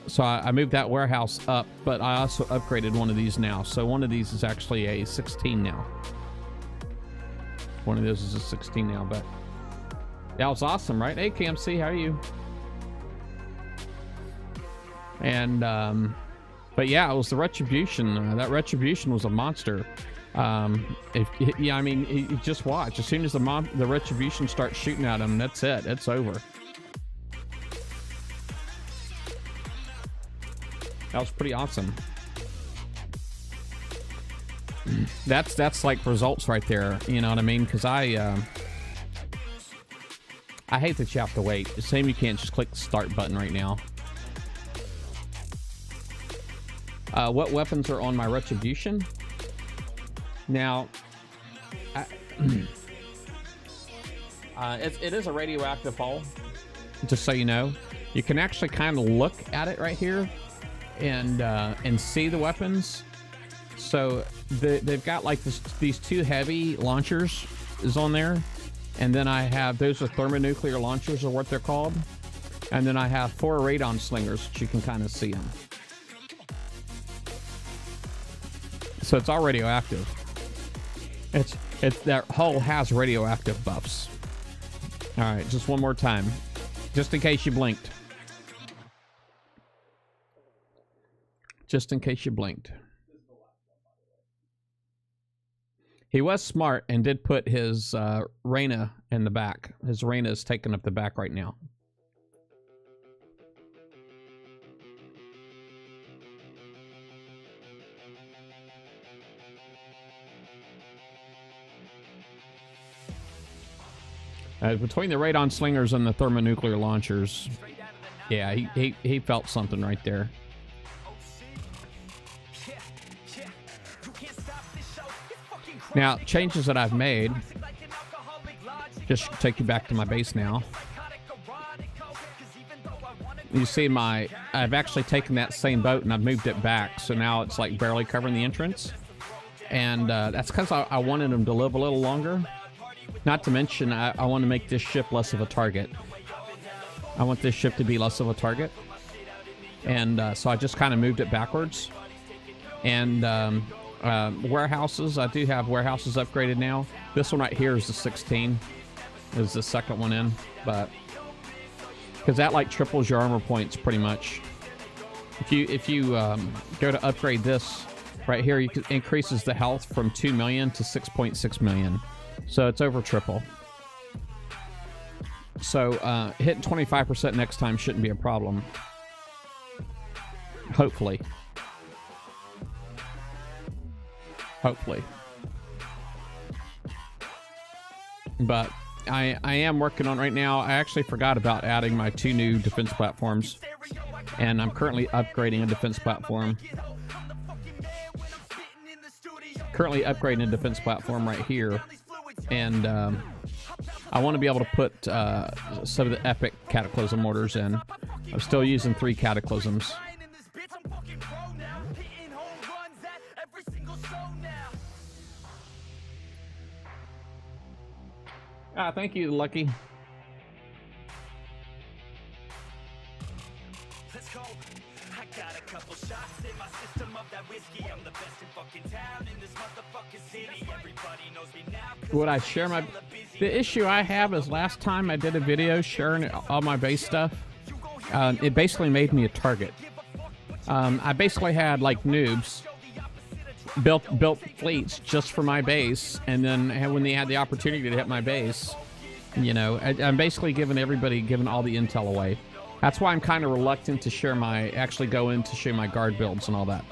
so I moved that warehouse up, but I also upgraded one of these now. So one of these is actually a 16 now. One of those is a 16 now, but that was awesome, right? Hey, KMC, how are you? And, but yeah, it was the Retribution. That Retribution was a monster. Yeah, I mean, you just watch. As soon as the Retribution starts shooting at him, that's it. It's over. That was pretty awesome. That's like results right there, you know what I mean? Because I hate that you have to wait. The same, you can't just click the start button right now. What weapons are on my Retribution? It is a radioactive hull, just so you know. You can actually kind of look at it right here and see the weapons. So they've got like these two heavy launchers is on there, and then I have, those are thermonuclear launchers are what they're called, and then I have 4 radon slingers that you can kind of see them. So it's all radioactive. It's that hull has radioactive buffs. All right, just one more time, just in case you blinked. Just in case you blinked. He was smart and did put his Reyna in the back. His Reyna is taking up the back right now. Between the radon slingers and the thermonuclear launchers, yeah, he felt something right there. Now, changes that I've made, just take you back to my base now. You see I've actually taken that same boat and I've moved it back, so now it's like barely covering the entrance. And that's because I wanted them to live a little longer. Not to mention, I want to make this ship less of a target. I want this ship to be less of a target. And so I just kind of moved it backwards. And warehouses, I do have warehouses upgraded now. This one right here is the 16. Is the second one in, but because that like triples your armor points pretty much. If you go to upgrade this right here, it increases the health from 2 million to 6.6 million. So it's over triple. So hitting 25% next time shouldn't be a problem. Hopefully. Hopefully. But I am working on right now. I actually forgot about adding my 2 new defense platforms. And I'm currently upgrading a defense platform. Currently upgrading a defense platform right here. And I want to be able to put some of the epic cataclysm mortars in. I'm still using 3 cataclysms. Ah, thank you, Lucky. Let's go. I got a couple shots in my system of that whiskey. I'm the best in fucking town in this motherfucking city. Everybody knows me now. Would I share my... The issue I have is last time I did a video sharing all my base stuff, it basically made me a target. I basically had like noobs built fleets just for my base, and then when they had the opportunity to hit my base, you know, I'm basically giving all the intel away. That's why I'm kind of reluctant to share actually go in to share my guard builds and all that.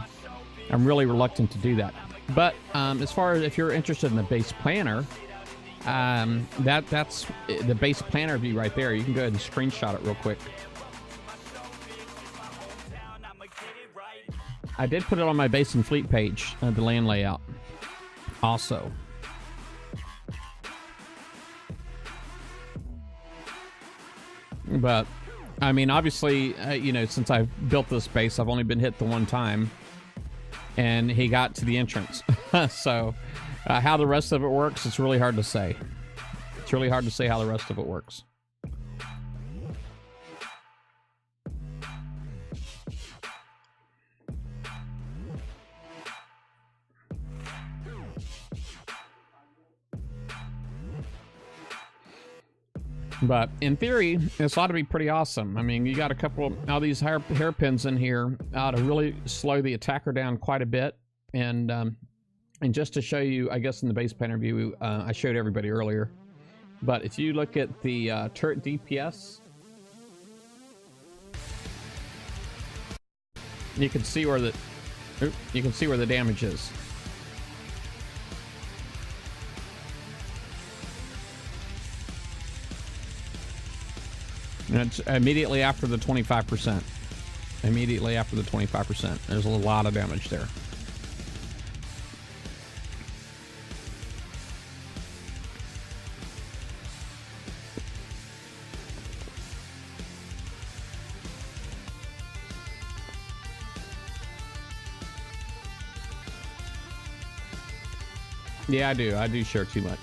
I'm really reluctant to do that. But as far as if you're interested in the base planner, that's the base planner view right there. You can go ahead and screenshot it real quick. I did put it on my base and fleet page, the land layout also. But I mean, obviously, you know, since I've built this base, I've only been hit the one time, and he got to the entrance. So how the rest of it works, it's really hard to say. It's really hard to say how the rest of it works. But in theory, this ought to be pretty awesome. I mean, you got a couple of these hairpins in here to really slow the attacker down quite a bit. And just to show you, I guess in the base planner view, I showed everybody earlier. But if you look at the turret DPS, you can see where the damage is. And it's immediately after the 25%. Immediately after the 25%. There's a lot of damage there. Yeah, I do. I do share too much.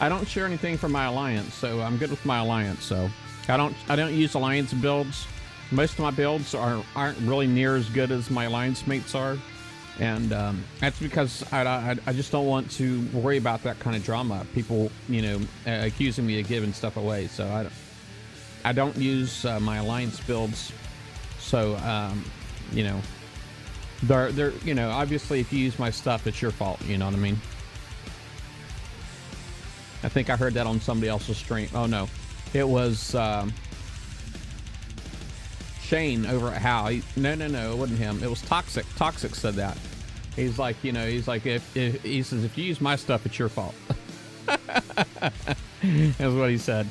I don't share anything from my alliance, so I'm good with my alliance. So I don't use alliance builds. Most of my builds aren't really near as good as my alliance mates are, and that's because I just don't want to worry about that kind of drama. People, you know, accusing me of giving stuff away. So I don't use my alliance builds. So you know, they're you know, obviously if you use my stuff, it's your fault. You know what I mean? I think I heard that on somebody else's stream. Oh no, it was Shane over at How. No, it wasn't him. It was Toxic. Toxic said that. He's like, you know, he's like, if he says, if you use my stuff, it's your fault. That's what he said.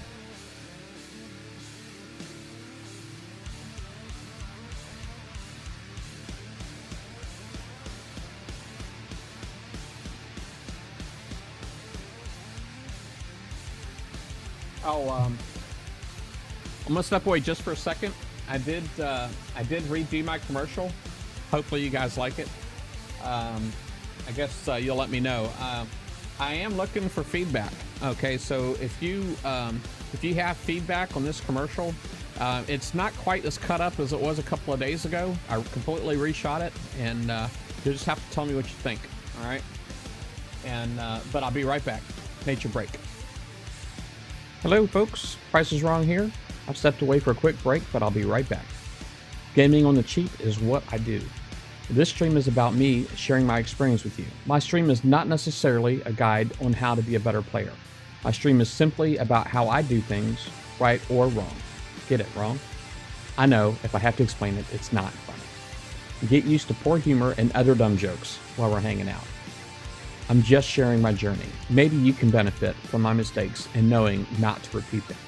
Oh, I'm gonna step away just for a second. I did redo my commercial. Hopefully you guys like it. I guess you'll let me know. I am looking for feedback. Okay, so if you have feedback on this commercial, it's not quite as cut up as it was a couple of days ago. I completely reshot it, and you'll just have to tell me what you think. All right, and but I'll be right back. Nature break. Hello, folks. Price is Wrong here. I've stepped away for a quick break, but I'll be right back. Gaming on the cheap is what I do. This stream is about me sharing my experience with you. My stream is not necessarily a guide on how to be a better player. My stream is simply about how I do things, right or wrong. Get it wrong? I know, if I have to explain it, it's not funny. Get used to poor humor and other dumb jokes while we're hanging out. I'm just sharing my journey. Maybe you can benefit from my mistakes and knowing not to repeat them.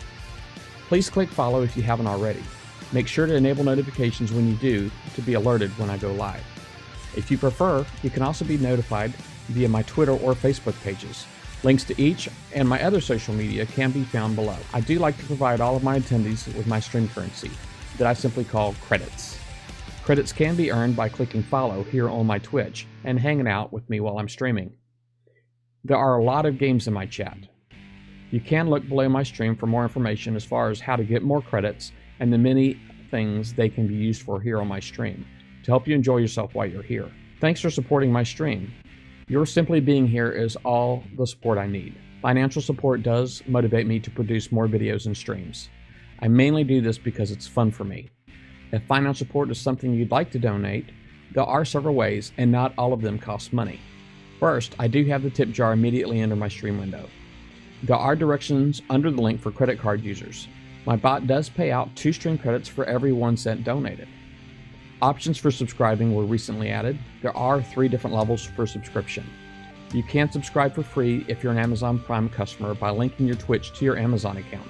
Please click follow if you haven't already. Make sure to enable notifications when you do to be alerted when I go live. If you prefer, you can also be notified via my Twitter or Facebook pages. Links to each and my other social media can be found below. I do like to provide all of my attendees with my stream currency that I simply call credits. Credits can be earned by clicking follow here on my Twitch and hanging out with me while I'm streaming. There are a lot of games in my chat. You can look below my stream for more information as far as how to get more credits and the many things they can be used for here on my stream to help you enjoy yourself while you're here. Thanks for supporting my stream. Your simply being here is all the support I need. Financial support does motivate me to produce more videos and streams. I mainly do this because it's fun for me. If financial support is something you'd like to donate, there are several ways and not all of them cost money. First, I do have the tip jar immediately under my stream window. There are directions under the link for credit card users. My bot does pay out 2 stream credits for every 1 cent donated. Options for subscribing were recently added. There are 3 different levels for subscription. You can subscribe for free if you're an Amazon Prime customer by linking your Twitch to your Amazon account.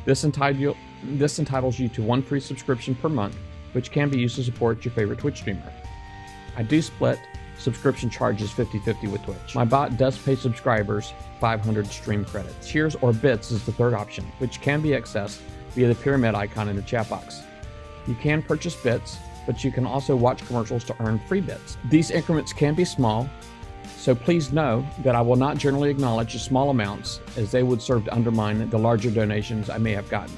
This entitles you to 1 free subscription per month, which can be used to support your favorite Twitch streamer. I do split subscription charges 50-50 with Twitch. My bot does pay subscribers 500 stream credits. Cheers or bits is the third option, which can be accessed via the pyramid icon in the chat box. You can purchase bits, but you can also watch commercials to earn free bits. These increments can be small, so please know that I will not generally acknowledge the small amounts as they would serve to undermine the larger donations I may have gotten.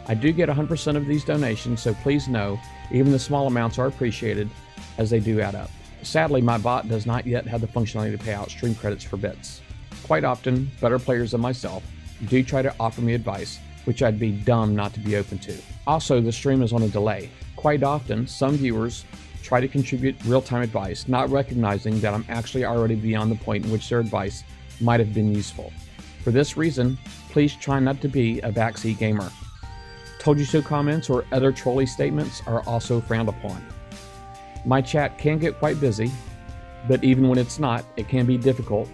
I do get 100% of these donations, so please know even the small amounts are appreciated as they do add up. Sadly, my bot does not yet have the functionality to pay out stream credits for bits. Quite often, better players than myself do try to offer me advice, which I'd be dumb not to be open to. Also, the stream is on a delay. Quite often, some viewers try to contribute real-time advice, not recognizing that I'm actually already beyond the point in which their advice might have been useful. For this reason, please try not to be a backseat gamer. Told you so comments or other trolly statements are also frowned upon. My chat can get quite busy, but even when it's not, it can be difficult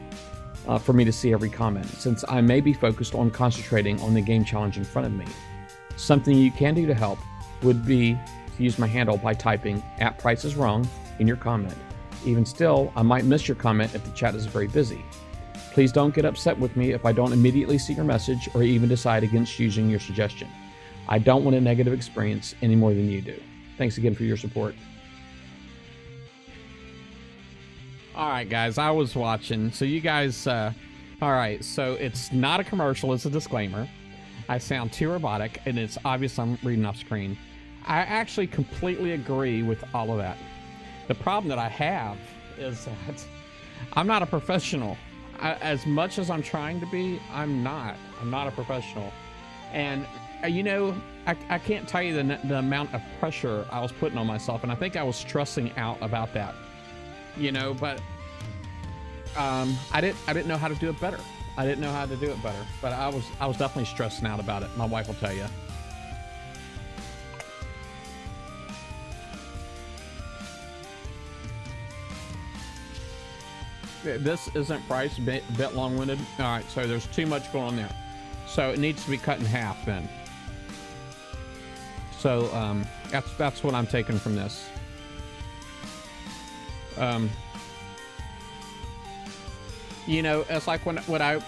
for me to see every comment, since I may be focused on concentrating on the game challenge in front of me. Something you can do to help would be to use my handle by typing @PriceIsWrong in your comment. Even still, I might miss your comment if the chat is very busy. Please don't get upset with me if I don't immediately see your message or even decide against using your suggestion. I don't want a negative experience any more than you do. Thanks again for your support. All right, guys, I was watching. So you guys, all right, so it's not a commercial, it's a disclaimer. I sound too robotic, and it's obvious I'm reading off screen. I actually completely agree with all of that. The problem that I have is that I'm not a professional. As much as I'm trying to be, I'm not a professional. And you know, I can't tell you the amount of pressure I was putting on myself, and I think I was stressing out about that, you know. But I didn't know how to do it better. I didn't know how to do it better, but I was definitely stressing out about it. My wife will tell you. This isn't priced, bit long-winded. All right, so there's too much going on there, so it needs to be cut in half then. So that's what I'm taking from this. You know, it's like when I,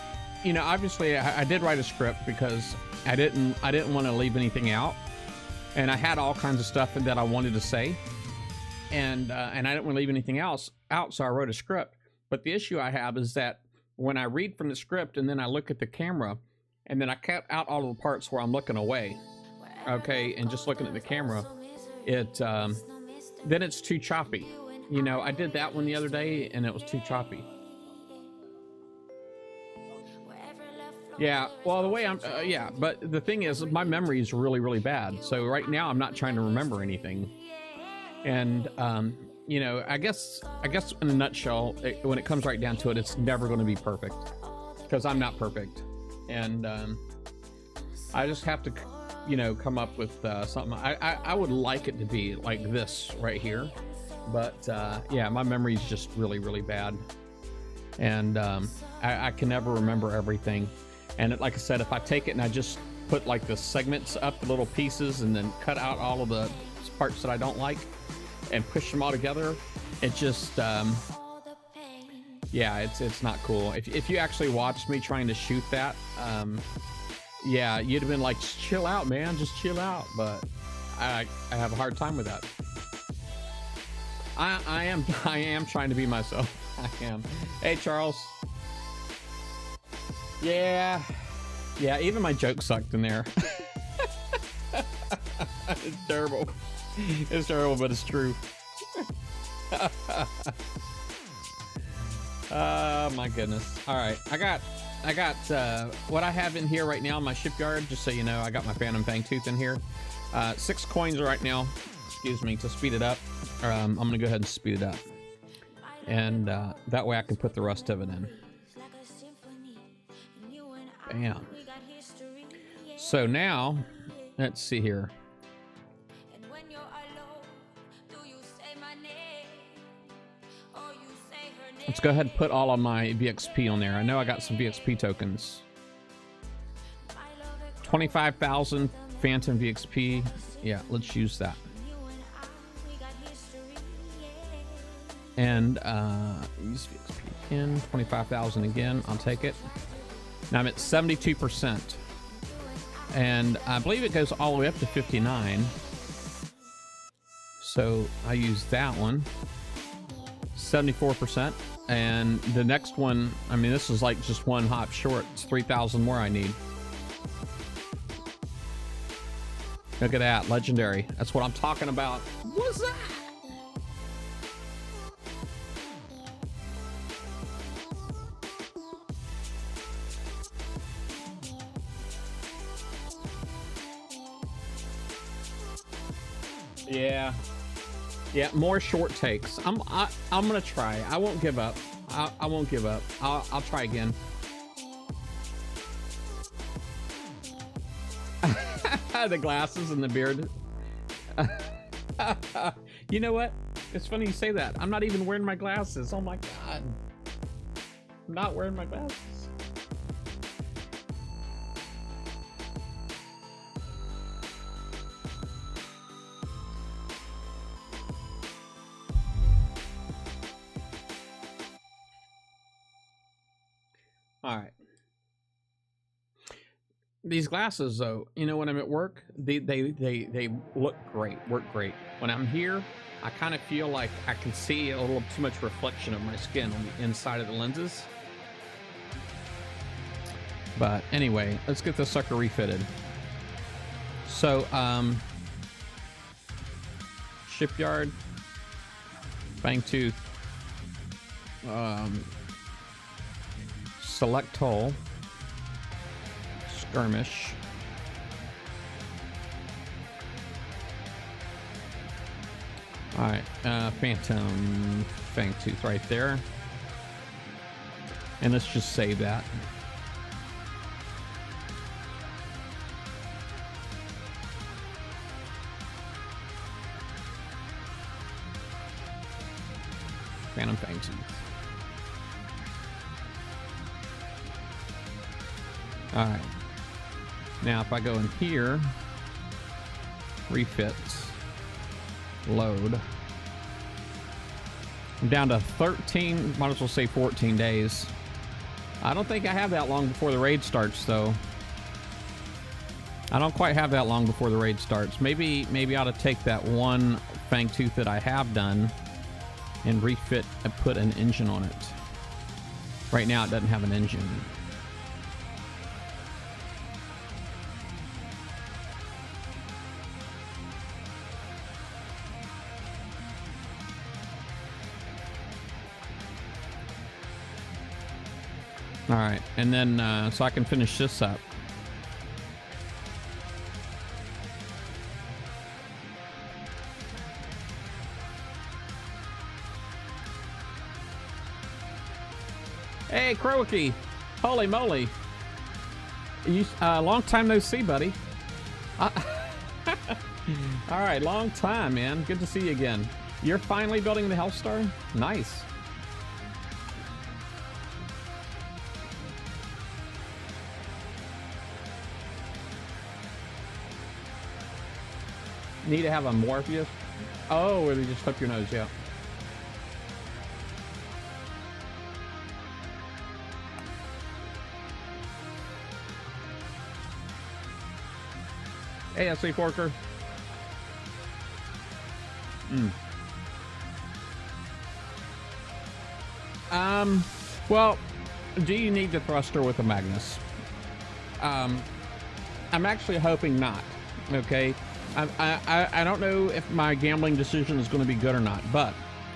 you know, obviously I did write a script because I didn't want to leave anything out, and I had all kinds of stuff that I wanted to say, and I didn't want to leave anything else out, so I wrote a script. But the issue I have is that when I read from the script and then I look at the camera, and then I cut out all of the parts where I'm looking away, okay, and just looking at the camera, then it's too choppy. You know, I did that one the other day and it was too choppy. Yeah, well, the way I'm, yeah, but the thing is, my memory is really, really bad. So right now I'm not trying to remember anything. And, you know, I guess in a nutshell, when it comes right down to it, it's never going to be perfect because I'm not perfect. And I just have to, you know, come up with something. I would like it to be like this right here. But yeah, my memory is just really, really bad. And I can never remember everything. And like I said, if I take it and I just put like the segments up, the little pieces, and then cut out all of the parts that I don't like and push them all together, it just yeah, it's not cool. If you actually watched me trying to shoot that, yeah, you'd have been like, just chill out, man, just chill out. But I have a hard time with that. I am trying to be myself. I am. Hey, Charles. Yeah, even my joke sucked in there. It's terrible. It's terrible, but it's true. Oh my goodness. All right, I got what I have in here right now in my shipyard. Just so you know, I got my Phantom Fangtooth in here. 6 coins right now. Excuse me, to speed it up. I'm gonna go ahead and speed it up, and that way I can put the rest of it in. Bam. So now, let's see here. Let's go ahead and put all of my VXP on there. I know I got some VXP tokens. 25,000 Phantom VXP. Yeah, let's use that. And use VXP again. 25,000 again. I'll take it. Now I'm at 72%. And I believe it goes all the way up to 59. So I use that one. 74%. And the next one, I mean, this is like just one hop short. It's 3,000 more I need. Look at that, legendary. That's what I'm talking about. What's that? Yeah, more short takes. I'm gonna try. I won't give up. I won't give up. I'll try again. The glasses and the beard. You know what? It's funny you say that. I'm not even wearing my glasses. Oh my god. I'm not wearing my glasses. All right. These glasses, though, you know, when I'm at work, they look great, work great. when I'm here, I kind of feel like I can see a little too much reflection of my skin on the inside of the lenses. But anyway, let's get this sucker refitted. So, Shipyard, Fangtooth, Select Hull, Skirmish, all right, Phantom Fangtooth right there, and let's just save that. Phantom Fangtooth. All right. Now, if I go in here, refit, load, I'm down to 13, might as well say 14 days. I don't think I have that long before the raid starts, though. I don't quite have that long before the raid starts. Maybe I ought to take that one Fangtooth that I have done and refit and put an engine on it. Right now, it doesn't have an engine. All right, and then so I can finish this up. Hey, Croaky! Holy moly! You, long time no see, buddy. All right, long time, man. Good to see you again. You're finally building the Hellstar? Nice. Need to have a Morpheus? Oh, where they just clip your nose, yeah. Hey, SC Forker. Well, do you need the thruster with a Magnus? I'm actually hoping not, okay? I don't know if my gambling decision is going to be good or not, but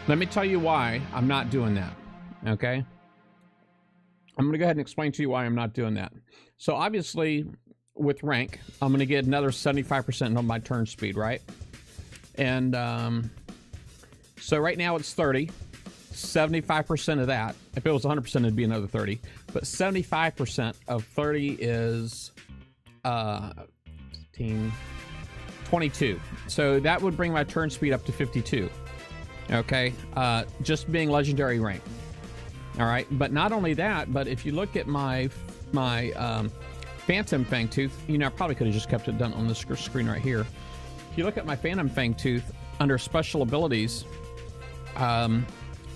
let me tell you why I'm not doing that, okay? I'm going to go ahead and explain to you why I'm not doing that. So obviously, with rank, I'm going to get another 75% on my turn speed, right? And so right now it's 30. 75% of that, if it was 100%, it'd be another 30. But 75% of 30 is 15... 22. So that would bring my turn speed up to 52. Okay, just being legendary rank. All right, but not only that, but if you look at my Phantom Fangtooth, you know, I probably could have just kept it done on the screen right here. If you look at my Phantom Fangtooth under special abilities,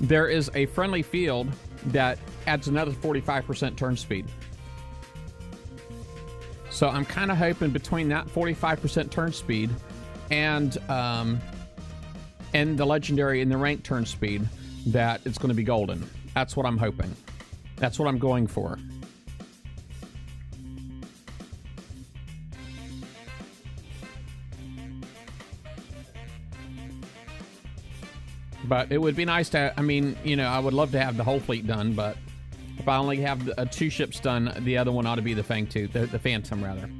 there is a friendly field that adds another 45% turn speed. So I'm kind of hoping between that 45% turn speed and the legendary and the rank turn speed that it's going to be golden. That's what I'm hoping. That's what I'm going for. But it would be nice to, I mean, you know, I would love to have the whole fleet done, but if I only have 2 ships done, the other one ought to be the Fangtooth, the Phantom, rather.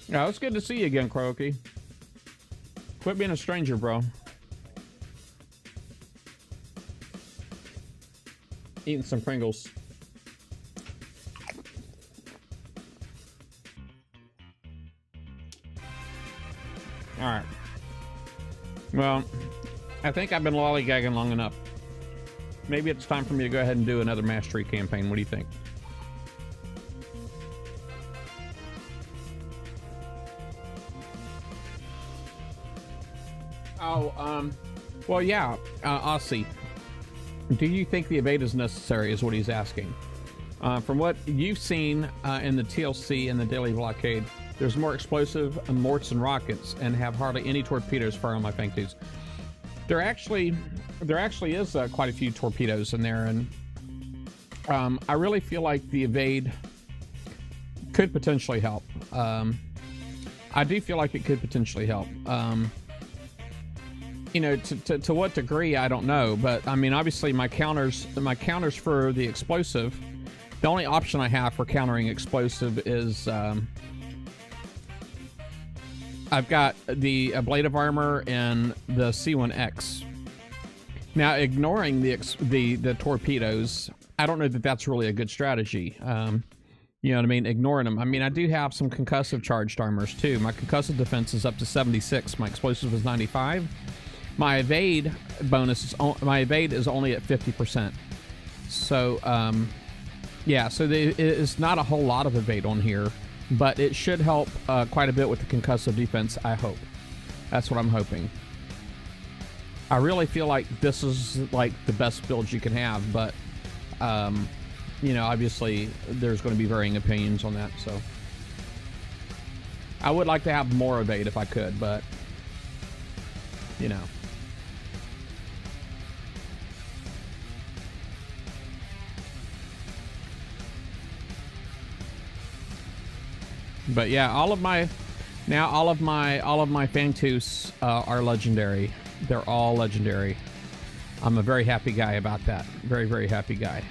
Yeah, it's good to see you again, Croaky. Quit being a stranger, bro. Eating some Pringles. All right. Well, I think I've been lollygagging long enough. Maybe it's time for me to go ahead and do another mastery campaign. What do you think? Oh, well, yeah, Aussie. Do you think the evade is necessary, is what he's asking. From what you've seen in the TLC and the Daily Blockade, there's more explosive morts and rockets and have hardly any torpedoes fire on my Fang 2s. There actually is quite a few torpedoes in there, and I really feel like the evade could potentially help. I do feel like it could potentially help. You know, to what degree, I don't know, but I mean, obviously my counters for the explosive, the only option I have for countering explosive is I've got the ablative armor and the C1X. Now, ignoring the torpedoes, I don't know that that's really a good strategy. You know what I mean? Ignoring them. I mean, I do have some concussive charged armors too. My concussive defense is up to 76. My explosive is 95. My evade bonus is my evade is only at 50%. So, yeah. So it's not a whole lot of evade on here, but it should help quite a bit with the concussive defense. I hope. That's what I'm hoping. I really feel like this is like the best build you can have, but you know, obviously there's going to be varying opinions on that. So I would like to have more evade if I could, but you know. But yeah, all of my Fang 2s are legendary. They're all legendary. I'm a very happy guy about that. Very, very happy guy.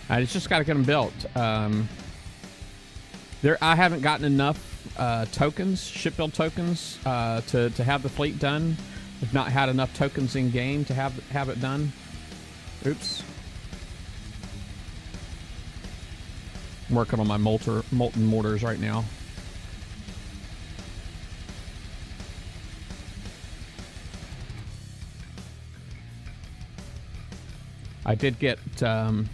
I just got to get them built. I haven't gotten enough tokens, ship build tokens, to have the fleet done. I've not had enough tokens in game to have it done. Oops. I'm working on my molten mortars right now. I did get my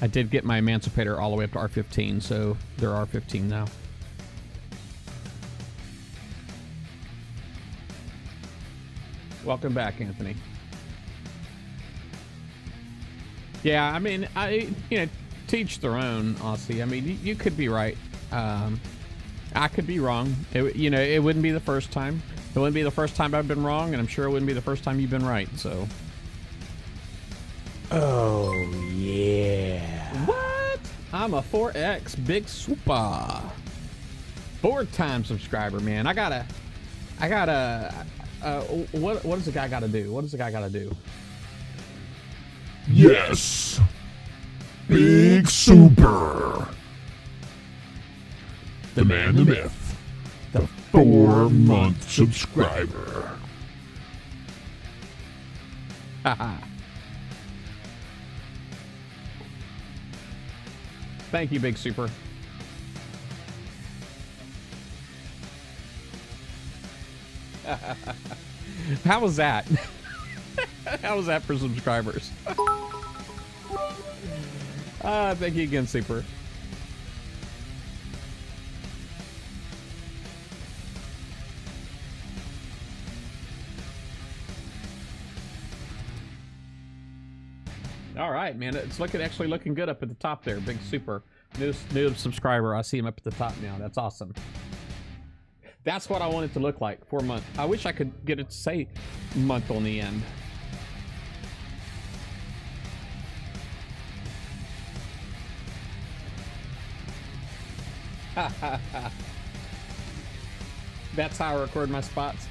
Emancipator all the way up to R15, so they're R15 now. Welcome back, Anthony. Yeah, I mean, you know, teach their own, Aussie. I mean, you could be right. I could be wrong. You know, it wouldn't be the first time. It wouldn't be the first time I've been wrong, and I'm sure it wouldn't be the first time you've been right, so. Oh, yeah. What? I'm a 4X Big Super. 4-time subscriber, man. I gotta, what does the guy gotta do? What does the guy gotta do? Yes. Big Super. The man, the myth. The 4-month subscriber. Haha. Thank you, Big Super. How was that? How was that for subscribers? Thank you again, Super. All right, man. It's actually looking good up at the top there. Big Super. New subscriber. I see him up at the top now. That's awesome. That's what I want it to look like. 4 months. I wish I could get it to say month on the end. That's how I record my spots.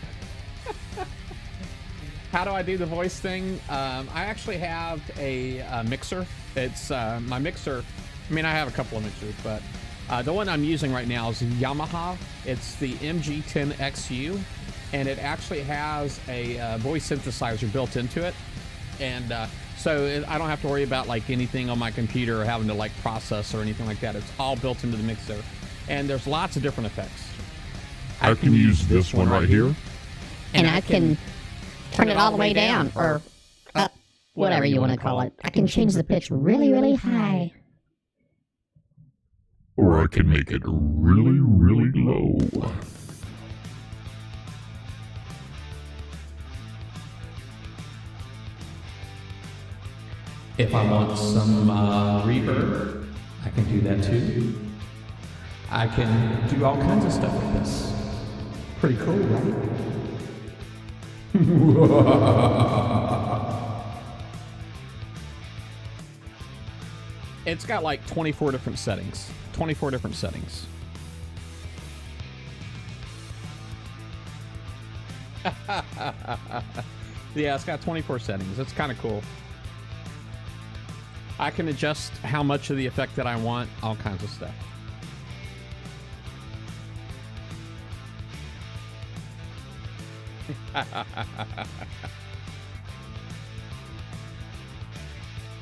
How do I do the voice thing? I actually have a mixer. It's my mixer. I mean, I have a couple of mixers, but the one I'm using right now is Yamaha. It's the MG10XU, and it actually has a voice synthesizer built into it. And so I don't have to worry about like anything on my computer or having to like process or anything like that. It's all built into the mixer. And there's lots of different effects. I can use this one right here. And I can turn it all the way down, or up, whatever you want to call it. I can change the pitch really, really high. Or I can make it really, really low. If I want some reverb, I can do that too. I can do all kinds of stuff with this. Pretty cool, right? It's got like 24 different settings. 24 different settings. Yeah, it's got 24 settings. It's kind of cool. I can adjust how much of the effect that I want, all kinds of stuff.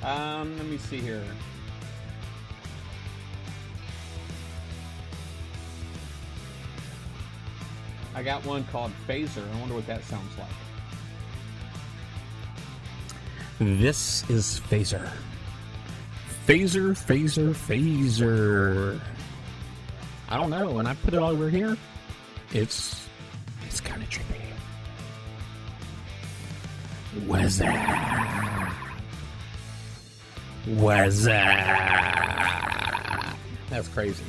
Let me see here. I got one called Phaser. I wonder what that sounds like. This is Phaser. Phaser, Phaser, Phaser. I don't know. When I put it over here, it's kind of trippy. What's that? What's that? That's crazy.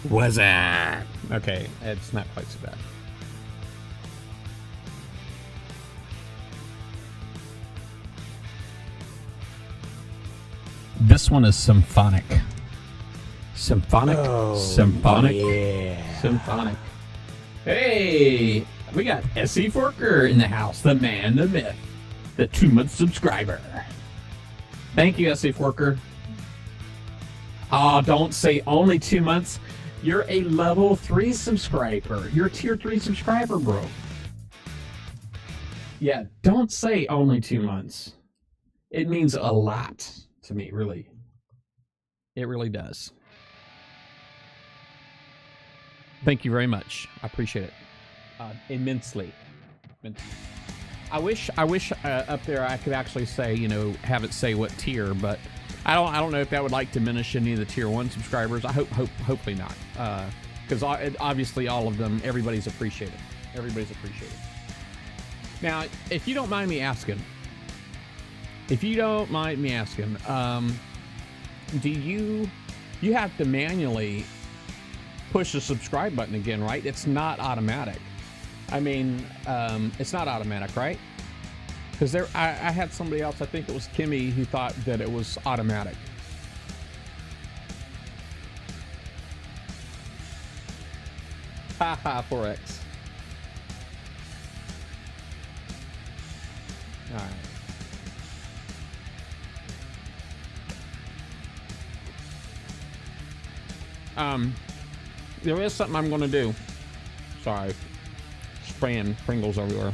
What's that? Okay, it's not quite so bad. This one is symphonic. Symphonic. Oh, Symphonic. yeah. Symphonic. Hey, we got SE Forker in the house. The man, the myth, the 2-month subscriber. Thank you, SE Forker. Oh, don't say only 2 months. You're a level 3 subscriber. You're a tier 3 subscriber, bro. Yeah, don't say only 2 months. It means a lot to me, really. It really does. Thank you very much. I appreciate it immensely. I wish up there I could actually say, you know, have it say what tier, but I don't know if that would like diminish any of the tier 1 subscribers. I hopefully not, because obviously all of them, everybody's appreciated. Everybody's appreciated. Now, if you don't mind me asking, do you have to manually push the subscribe button again, right? It's not automatic. I mean, it's not automatic, right? Because I had somebody else, I think it was Kimmy, who thought that it was automatic. Haha, 4X. All right. There is something I'm going to do. Sorry. Spraying Pringles everywhere.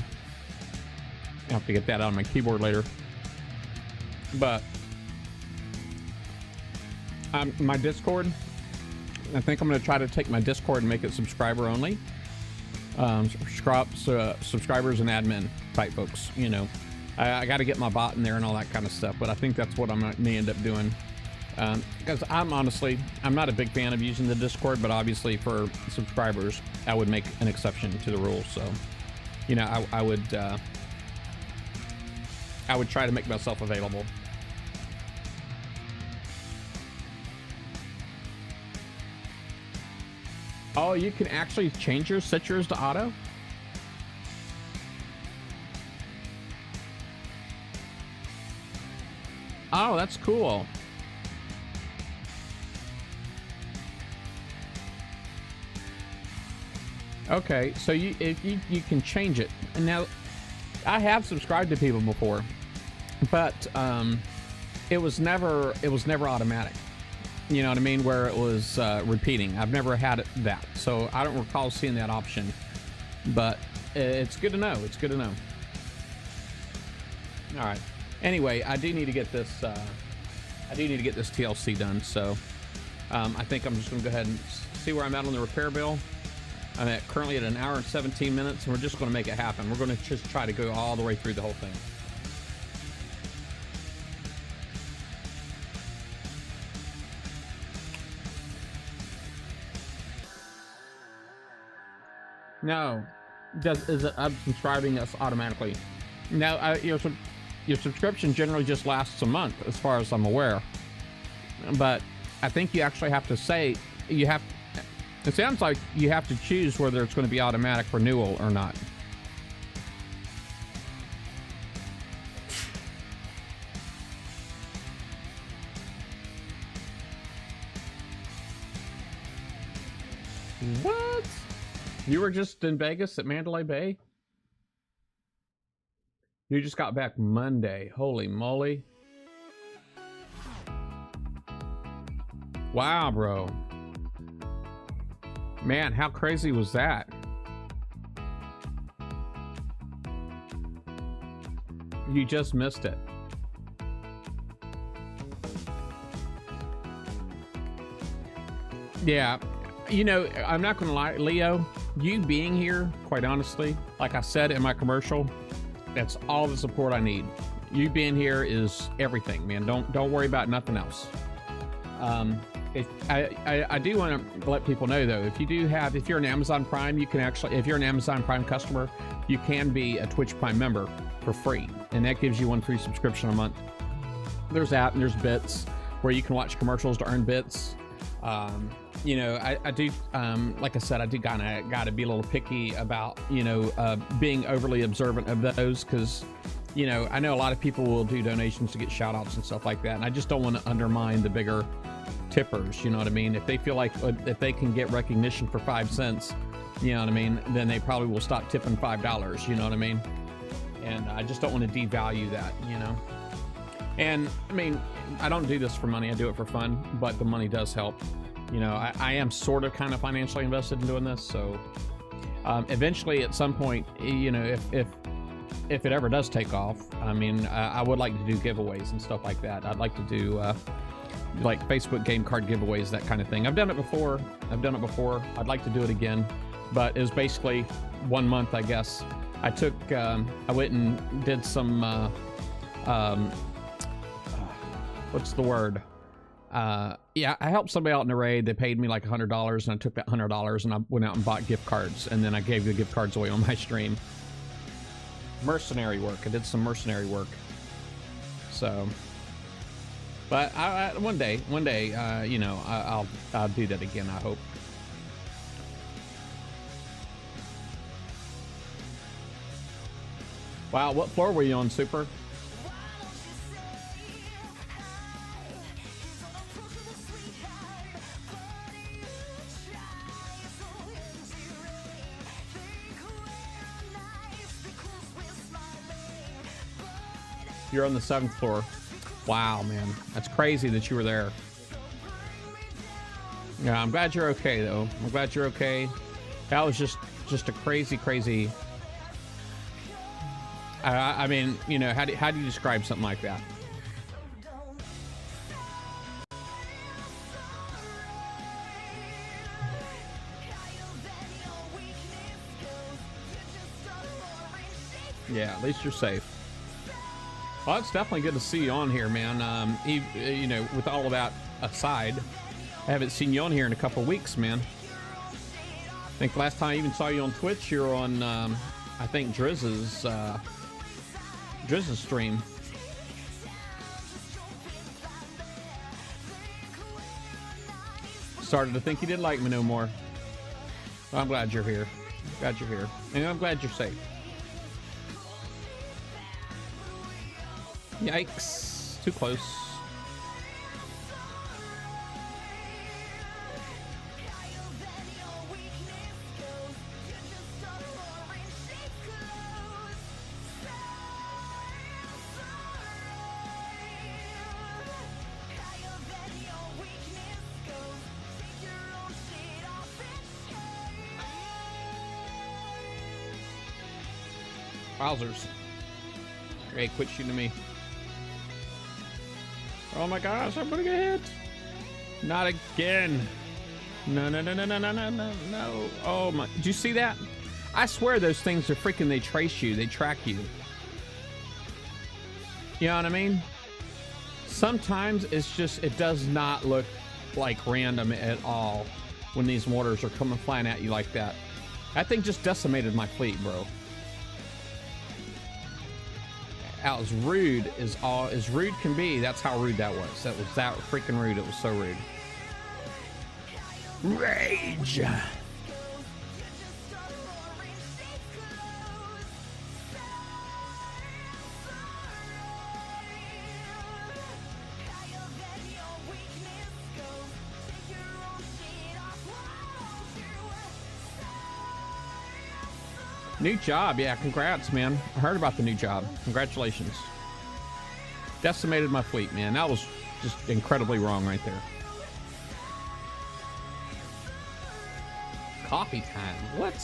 I have to get that out on my keyboard later. But my Discord, I think I'm going to try to take my Discord and make it subscriber only. Subscribers and admin type folks, you know. I got to get my bot in there and all that kind of stuff, but I think that's what I may end up doing. Because I'm not a big fan of using the Discord, but obviously for subscribers, I would make an exception to the rules. So, you know, I would try to make myself available. Oh, you can actually set yours to auto? Oh, that's cool. Okay, so you can change it. And now, I have subscribed to people before, but it was never automatic. You know what I mean? Where it was repeating. I've never had that, so I don't recall seeing that option. But it's good to know. It's good to know. All right. Anyway, I do need to get this. I do need to get this TLC done. So I think I'm just going to go ahead and see where I'm at on the repair bill. I'm currently at 1 hour and 17 minutes, and we're just going to make it happen. We're going to just try to go all the way through the whole thing. No, is it unsubscribing us automatically? No, your subscription generally just lasts a month, as far as I'm aware. But I think you actually have to say you have. It sounds like you have to choose whether it's going to be automatic renewal or not. What? You were just in Vegas at Mandalay Bay? You just got back Monday. Holy moly. Wow, bro. Man, how crazy was that? You just missed it. Yeah. You know, I'm not going to lie, Leo, you being here, quite honestly, like I said in my commercial, that's all the support I need. You being here is everything, man. Don't worry about nothing else. I do want to let people know, though, if you're an Amazon Prime, you can actually, if you're an Amazon Prime customer, you can be a Twitch Prime member for free, and that gives you 1 free subscription a month. There's that, and there's bits where you can watch commercials to earn bits. You know, I do, like I said, I do kind of got to be a little picky about, you know, being overly observant of those, because, you know, I know a lot of people will do donations to get shout outs and stuff like that, and I just don't want to undermine the bigger tippers, you know what I mean? If they feel like if they can get recognition for 5 cents, you know what I mean, then they probably will stop tipping $5, you know what I mean? And I just don't want to devalue that, you know? And I mean, I don't do this for money, I do it for fun, but the money does help. You know, I am sort of kind of financially invested in doing this, so eventually at some point, you know, if it ever does take off, I mean, I would like to do giveaways and stuff like that. I'd like to do like Facebook game card giveaways, that kind of thing. I've done it before. I'd like to do it again, but it was basically 1 month, I guess. I went and did some, what's the word? Yeah, I helped somebody out in a raid. They paid me like $100, and I took that $100 and I went out and bought gift cards, and then I gave the gift cards away on my stream. Mercenary work. I did some mercenary work. So, but one day, you know, I'll do that again, I hope. Wow, what floor were you on, Super? You're on the 7th floor. Wow, man. That's crazy that you were there. Yeah, I'm glad you're okay, though. I'm glad you're okay. That was just a crazy... I mean, you know, how do you describe something like that? Yeah, at least you're safe. Well, it's definitely good to see you on here, man. You know, with all of that aside, I haven't seen you on here in a couple of weeks, man. I think the last time I even saw you on Twitch, you were on, I think, Drizz's stream. Started to think you didn't like me no more. Well, I'm glad you're here. Glad you're here. And I'm glad you're safe. Yikes. Too close. Wowzers. Hey, quit shooting me. Oh my gosh, I'm gonna get hit. Not again. No. Oh my, did you see that? I swear those things are freaking, they trace you, they track you. You know what I mean? Sometimes it's just, it does not look like random at all when these mortars are coming flying at you like that. That thing just decimated my fleet, bro. out as rude as rude can be. That's how rude that was. That was that freaking rude. It was so rude. Rage. New job, yeah, congrats, man. I heard about the new job. Congratulations. Decimated my fleet, man. That was just incredibly wrong right there. Coffee time. What?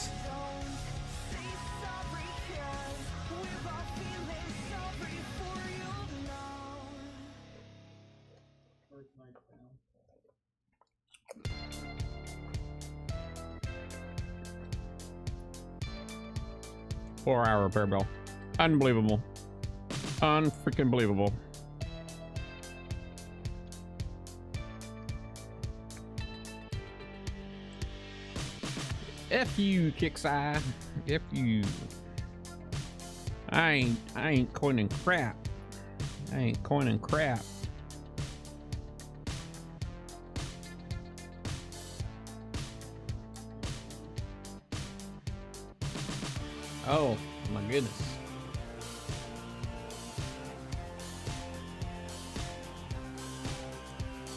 Four-hour repair bill. Unbelievable. Unfreaking believable. F you, Kixeye. F you. I ain't coining crap. I ain't coining crap. Oh my goodness.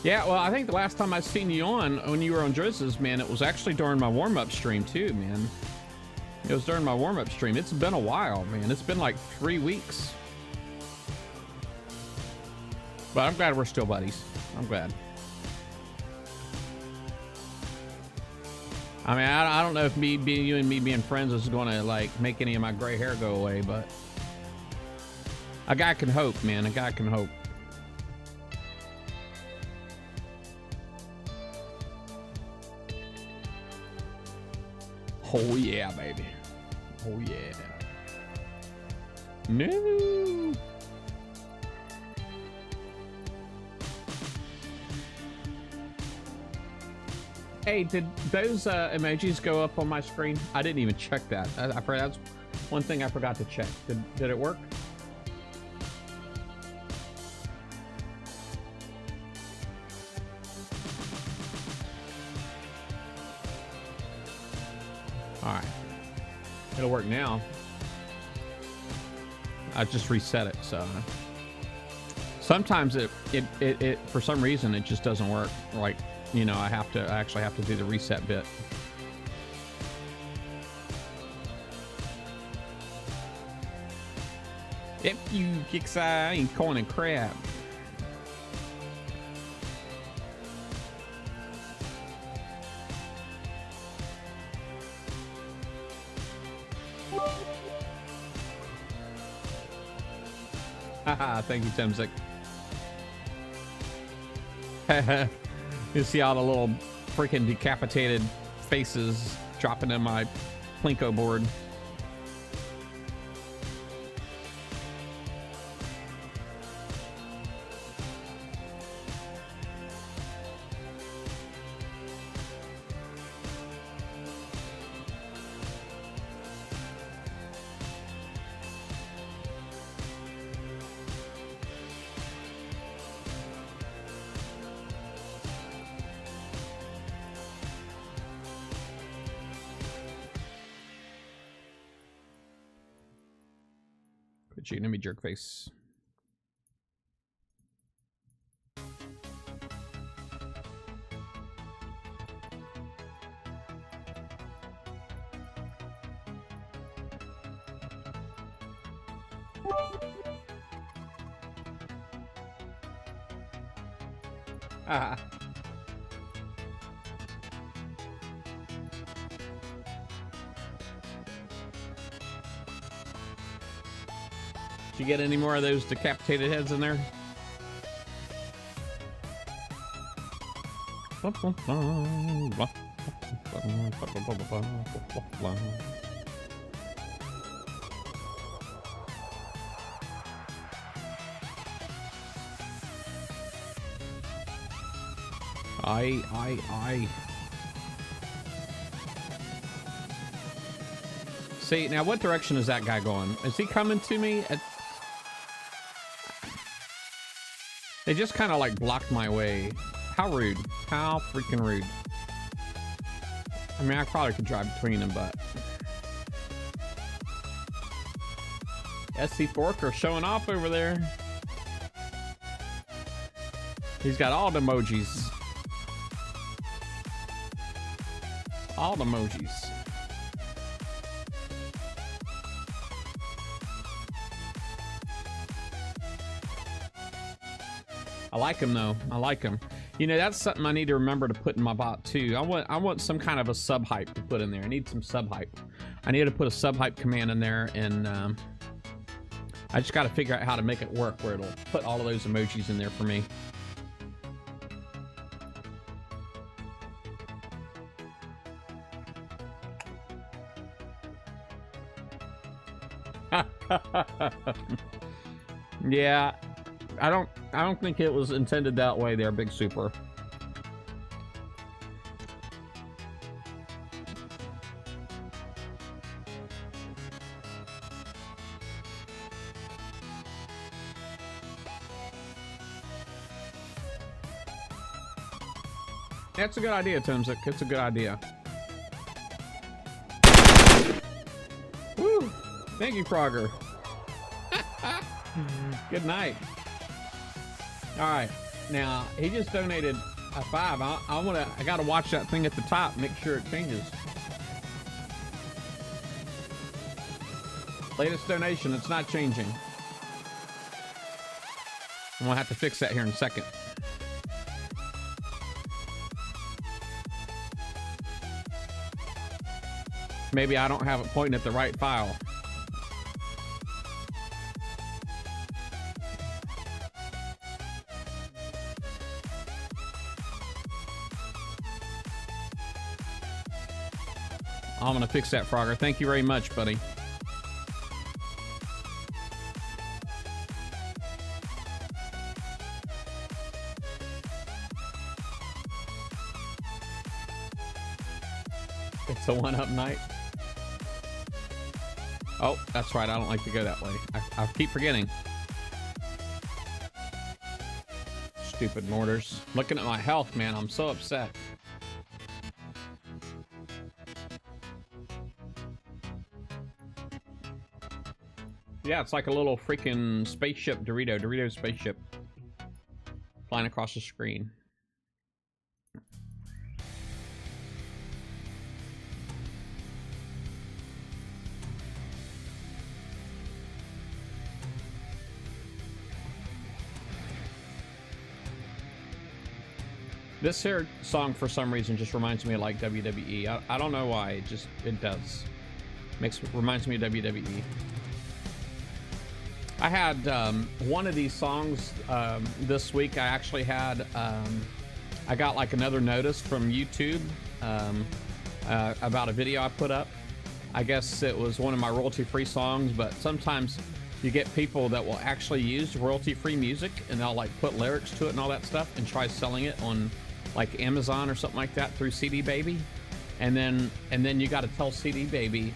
Yeah, well, I think the last time I seen you on when you were on Drizz's, man, it was actually during my warm-up stream too, man. It was during my warm-up stream. It's been a while, man. It's been like 3 weeks. But I'm glad we're still buddies. I'm glad. I mean, I don't know if you and me being friends is going to like make any of my gray hair go away, but a guy can hope, man. A guy can hope. Oh yeah, baby. Oh yeah. No. Hey, did those emojis go up on my screen? I didn't even check that. I forgot. That's one thing I forgot to check. Did it work? All right, it'll work now. I just reset it, so sometimes it for some reason it just doesn't work. Like, you know, I actually have to do the reset bit. If you Kixeye ain't corn and crab. Haha, thank you, Timzik. You see all the little freaking decapitated faces dropping in my Plinko board. Quit shooting at me, jerk face. Ah. Did you get any more of those decapitated heads in there? I. See, now what direction is that guy going? Is he coming to me? They just kind of like blocked my way. How rude. How freaking rude. I mean, I probably could drive between them, but... SC Forker showing off over there. He's got all the emojis. All the emojis. I like him though. I like him. You know, that's something I need to remember to put in my bot too. I want some kind of a sub hype to put in there. I need some sub hype. I need to put a sub hype command in there, and I just got to figure out how to make it work where it'll put all of those emojis in there for me. Yeah, I don't think it was intended that way there, Big Super. That's a good idea, Timzik. It's a good idea. Woo! Thank you, Frogger. Good night. All right, now he just donated a $5. I gotta watch that thing at the top, make sure it changes. Latest donation, it's not changing. I'm gonna have to fix that here in a second. Maybe I don't have it pointing at the right file. I'm gonna fix that, Frogger. Thank you very much, buddy. It's a one-up night. Oh, that's right. I don't like to go that way. I keep forgetting. Stupid mortars. Looking at my health, man. I'm so upset. Yeah, it's like a little freaking spaceship Dorito spaceship flying across the screen. This here song, for some reason, just reminds me of like WWE. I don't know why. It does. Reminds me of WWE. I had one of these songs this week. I actually had I got like another notice from YouTube about a video I put up. I guess it was one of my royalty-free songs, but sometimes you get people that will actually use royalty-free music and they'll like put lyrics to it and all that stuff and try selling it on like Amazon or something like that through CD Baby, and then you got to tell CD Baby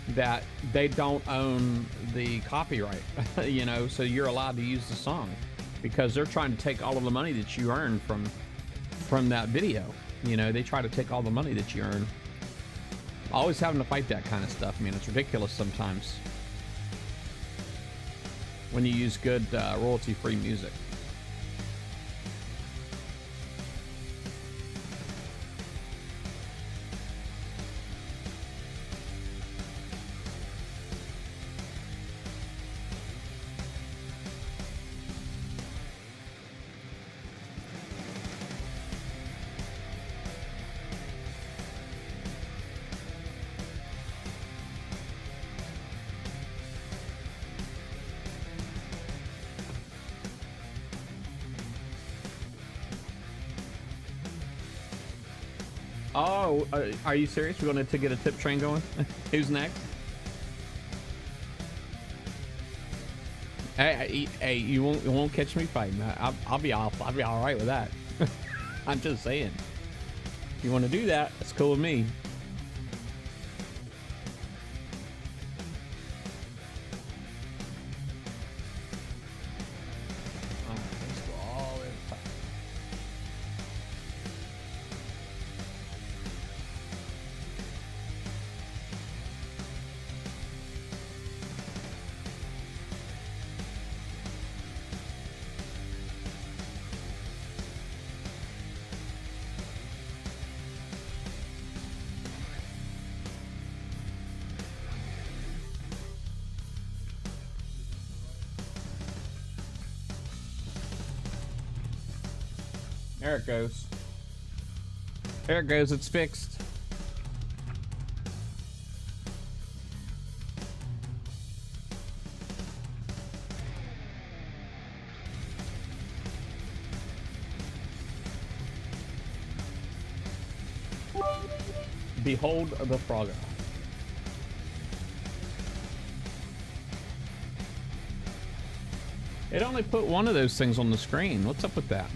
that they don't own the copyright, you know, so you're allowed to use the song because they're trying to take all of the money that you earn from that video. You know, they try to take all the money that you earn. Always having to fight that kind of stuff, man. It's ridiculous sometimes when you use good royalty-free music. Oh, are you serious? We're going to get a tip train going? Who's next? Hey, you won't catch me fighting. I'll be all right with that. I'm just saying. If you want to do that, that's cool with me. Let's go all There it goes. There it goes. It's fixed. Behold the Frogger. It only put one of those things on the screen. What's up with that?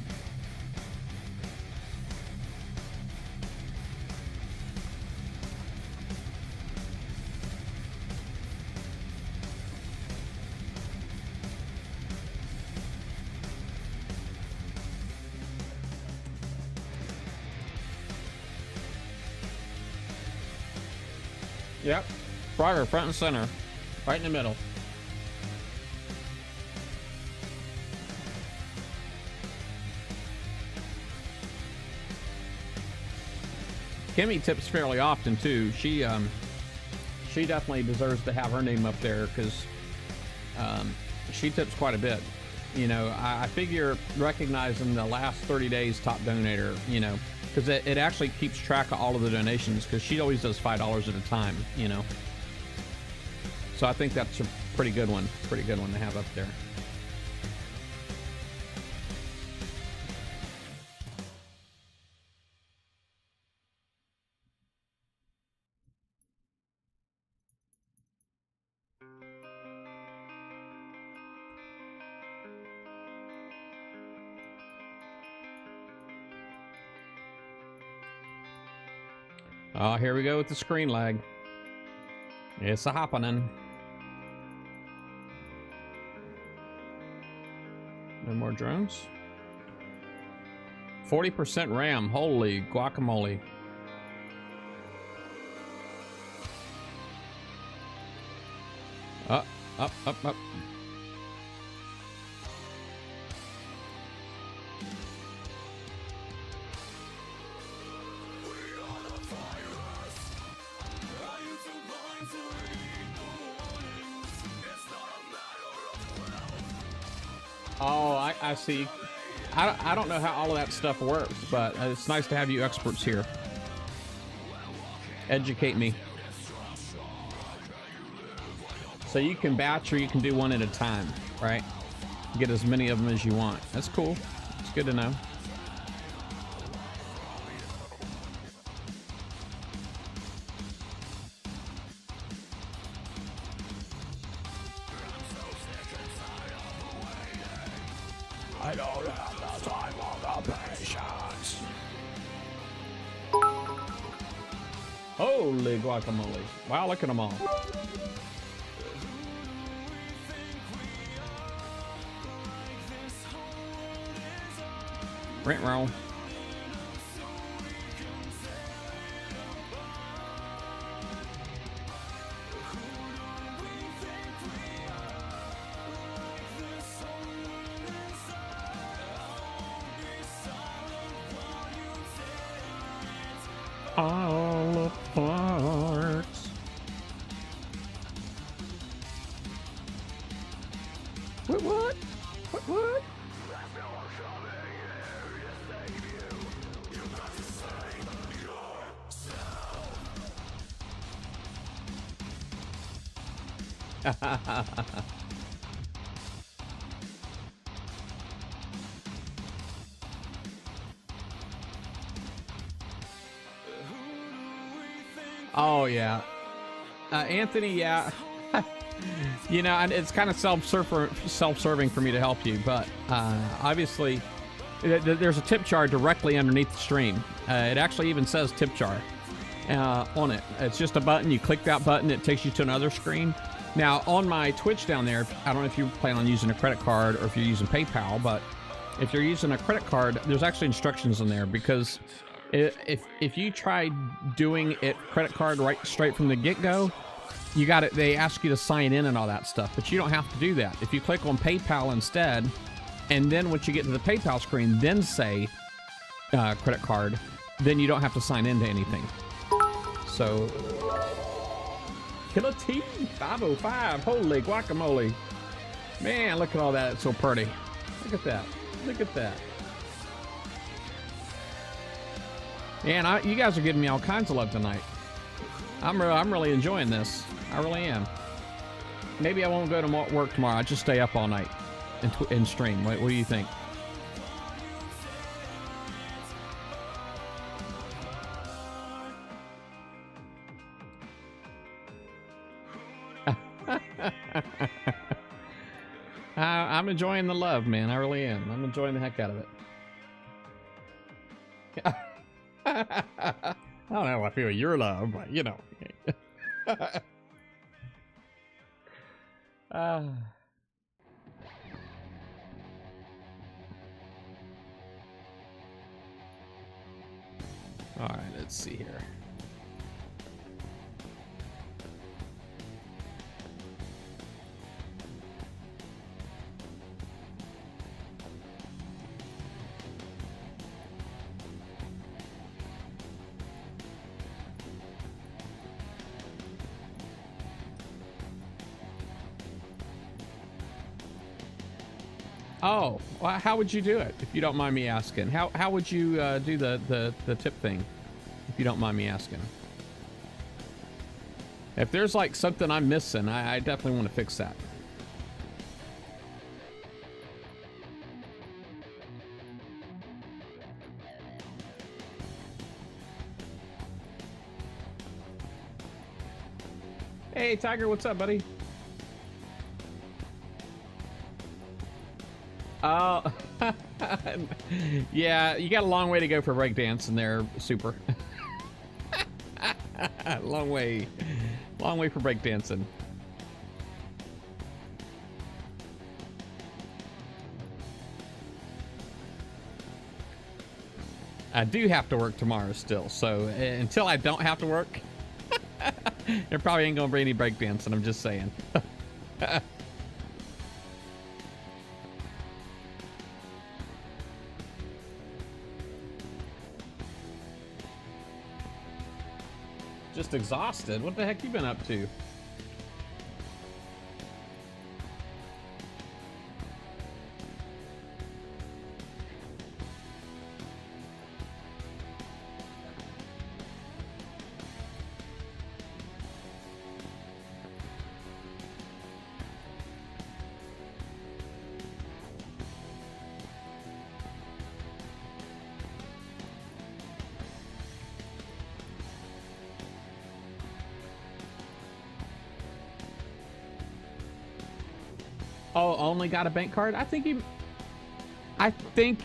Yep. Frogger, front and center. Right in the middle. Kimmy tips fairly often too. She definitely deserves to have her name up there because she tips quite a bit. You know, I figure recognizing the last 30 days top donator, you know, because it actually keeps track of all of the donations because she always does $5 at a time, you know. So I think that's a pretty good one to have up there. Oh, here we go with the screen lag. It's a happening. No more drones. 40% RAM. Holy guacamole. Up, up, up, up. Oh, I see. I don't know how all of that stuff works, but it's nice to have you experts here. Educate me. So you can batch or you can do one at a time, right? Get as many of them as you want. That's cool. It's good to know. I don't have the time or the patience. Holy guacamole. Wow, look at them all. Rent roll. All apart. What? What? Oh yeah, Anthony. Yeah, you know, and it's kind of self-serving for me to help you, but obviously, there's a tip jar directly underneath the stream. It actually even says tip jar on it. It's just a button. You click that button, it takes you to another screen. Now, on my Twitch down there, I don't know if you plan on using a credit card or if you're using PayPal, but if you're using a credit card, there's actually instructions in there because if you try doing it credit card straight from the get-go, you got it. They ask you to sign in and all that stuff, but you don't have to do that. If you click on PayPal instead, and then once you get to the PayPal screen, then say credit card, then you don't have to sign into anything. So, Killer T 505. Holy guacamole! Man, look at all that. It's so pretty. Look at that. Look at that. And you guys are giving me all kinds of love tonight. I'm really enjoying this. I really am. Maybe I won't go to work tomorrow. I'll just stay up all night and stream. What do you think? I'm enjoying the love, man. I really am. I'm enjoying the heck out of it. I don't know how I feel your love, but you know. All right, let's see here. Oh, well, how would you do it, if you don't mind me asking? How would you do the tip thing, if you don't mind me asking? If there's like something I'm missing, I definitely want to fix that. Hey, Tiger, what's up, buddy? Oh, yeah, you got a long way to go for breakdancing there, Super. long way for breakdancing. I do have to work tomorrow still, so until I don't have to work, there probably ain't gonna be any breakdancing. I'm just saying. Just exhausted. What the heck you been up to? Oh, only got a bank card? I think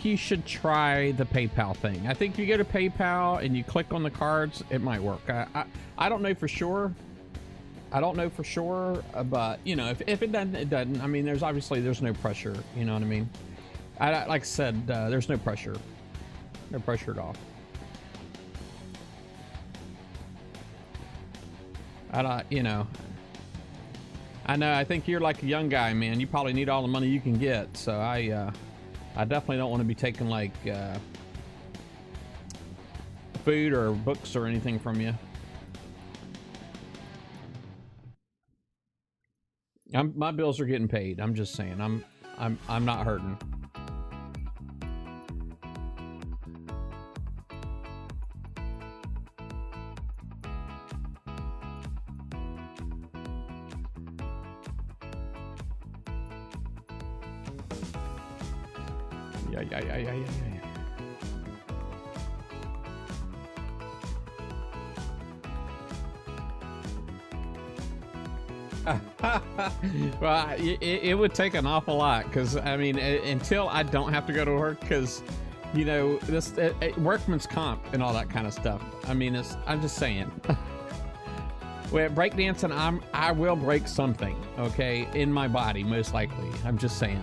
you should try the PayPal thing. I think if you go to PayPal and you click on the cards, it might work. I don't know for sure. I don't know for sure, but you know, if it doesn't, it doesn't. I mean, there's no pressure. You know what I mean? Like I said, there's no pressure. No pressure at all. You know. I know. I think you're like a young guy, man. You probably need all the money you can get. So I definitely don't want to be taking like food or books or anything from you. My bills are getting paid. I'm just saying. I'm not hurting. Yeah. Well, it would take an awful lot, because I mean, until I don't have to go to work, because you know this workman's comp and all that kind of stuff. I mean, I'm just saying. Well, breakdancing, I will break something, okay, in my body most likely. I'm just saying.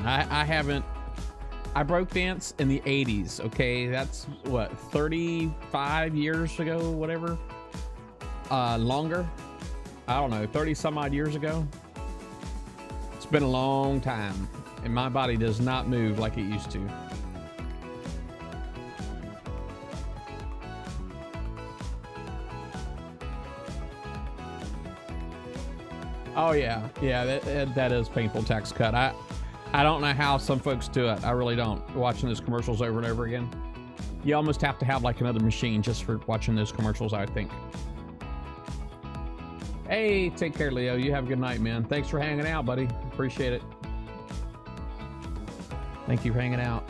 I broke dance in the 80s, okay? That's what, 35 years ago, whatever? Longer? I don't know, 30 some odd years ago? It's been a long time, and my body does not move like it used to. Oh yeah, that is painful tax cut. I don't know how some folks do it. I really don't. Watching those commercials over and over again. You almost have to have like another machine just for watching those commercials, I think. Hey, take care, Leo. You have a good night, man. Thanks for hanging out, buddy. Appreciate it. Thank you for hanging out.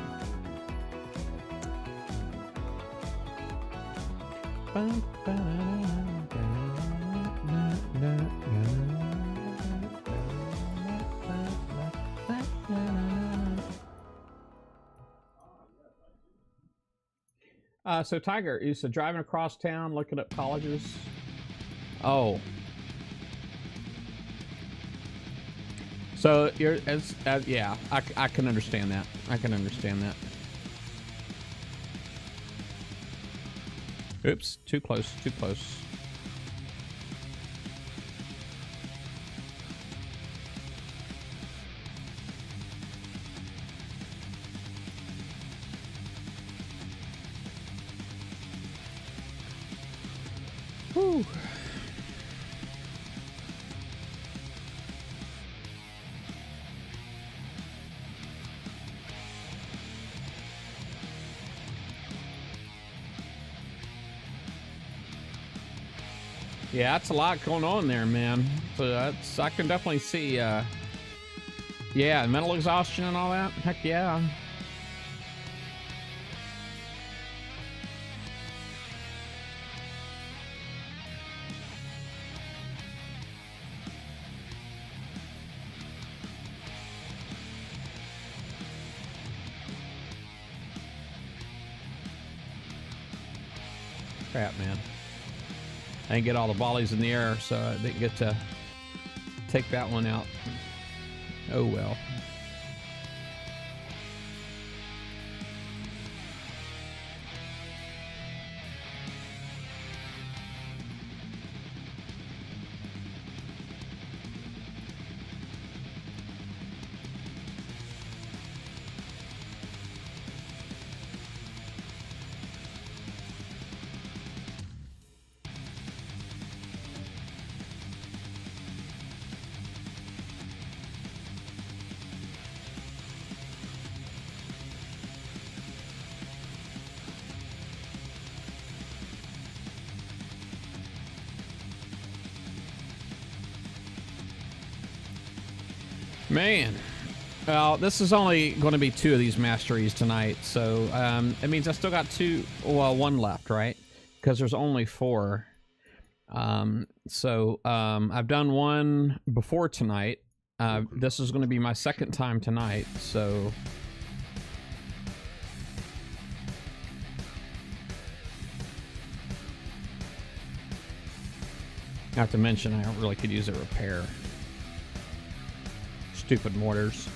So Tiger, you said driving across town, looking at colleges. Oh. So you're as yeah, I can understand that. I can understand that. Oops, too close, too close. Whew. Yeah, that's a lot going on there, man. So that's, I can definitely see, yeah, mental exhaustion and all that. Heck yeah. Crap, man. I didn't get all the volleys in the air, so I didn't get to take that one out. Oh well. Man, well, this is only going to be 2 of these masteries tonight, so it means I still got 2, well, 1 left, right? Because there's only 4. I've done 1 before tonight. This is going to be my 2nd time tonight, so... Not to mention, I really could use a repair. Stupid mortars.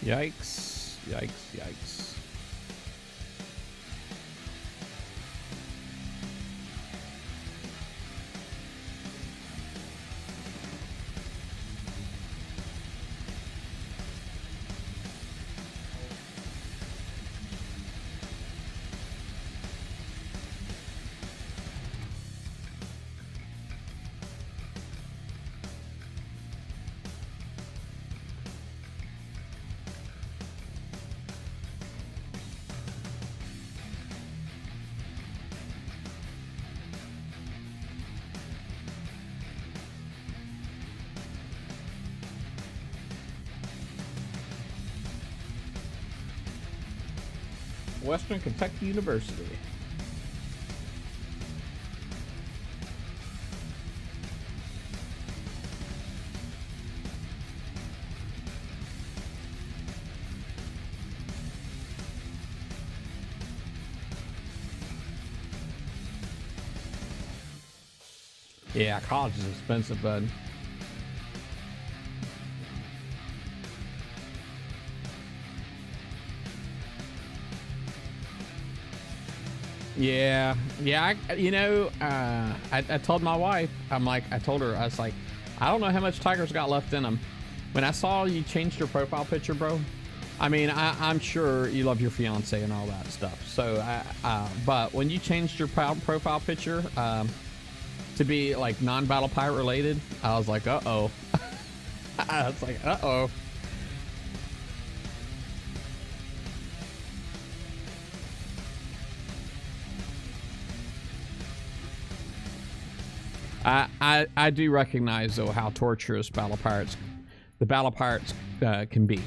Yikes, yikes, yikes. Western Kentucky University. Yeah, college is expensive, bud. Yeah, I told my wife, I told her, I was like, I don't know how much Tiger's got left in him. When I saw you changed your profile picture, bro, I mean, I'm sure you love your fiance and all that stuff. So, but when you changed your profile picture to be like non-Battle Pirate related, I was like, uh-oh. I was like, uh-oh. I do recognize though how torturous the Battle Pirates can be.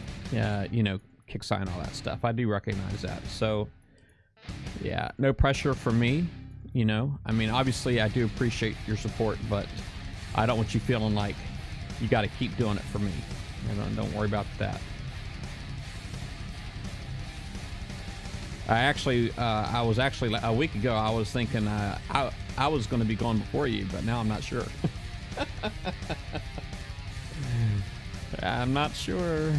Kick sign, all that stuff. I do recognize that. So yeah, no pressure from me. I mean, obviously I do appreciate your support, but I don't want you feeling like you got to keep doing it for me. Don't worry about that. I was actually a week ago, I was thinking I was going to be gone before you, but now I'm not sure. I'm not sure.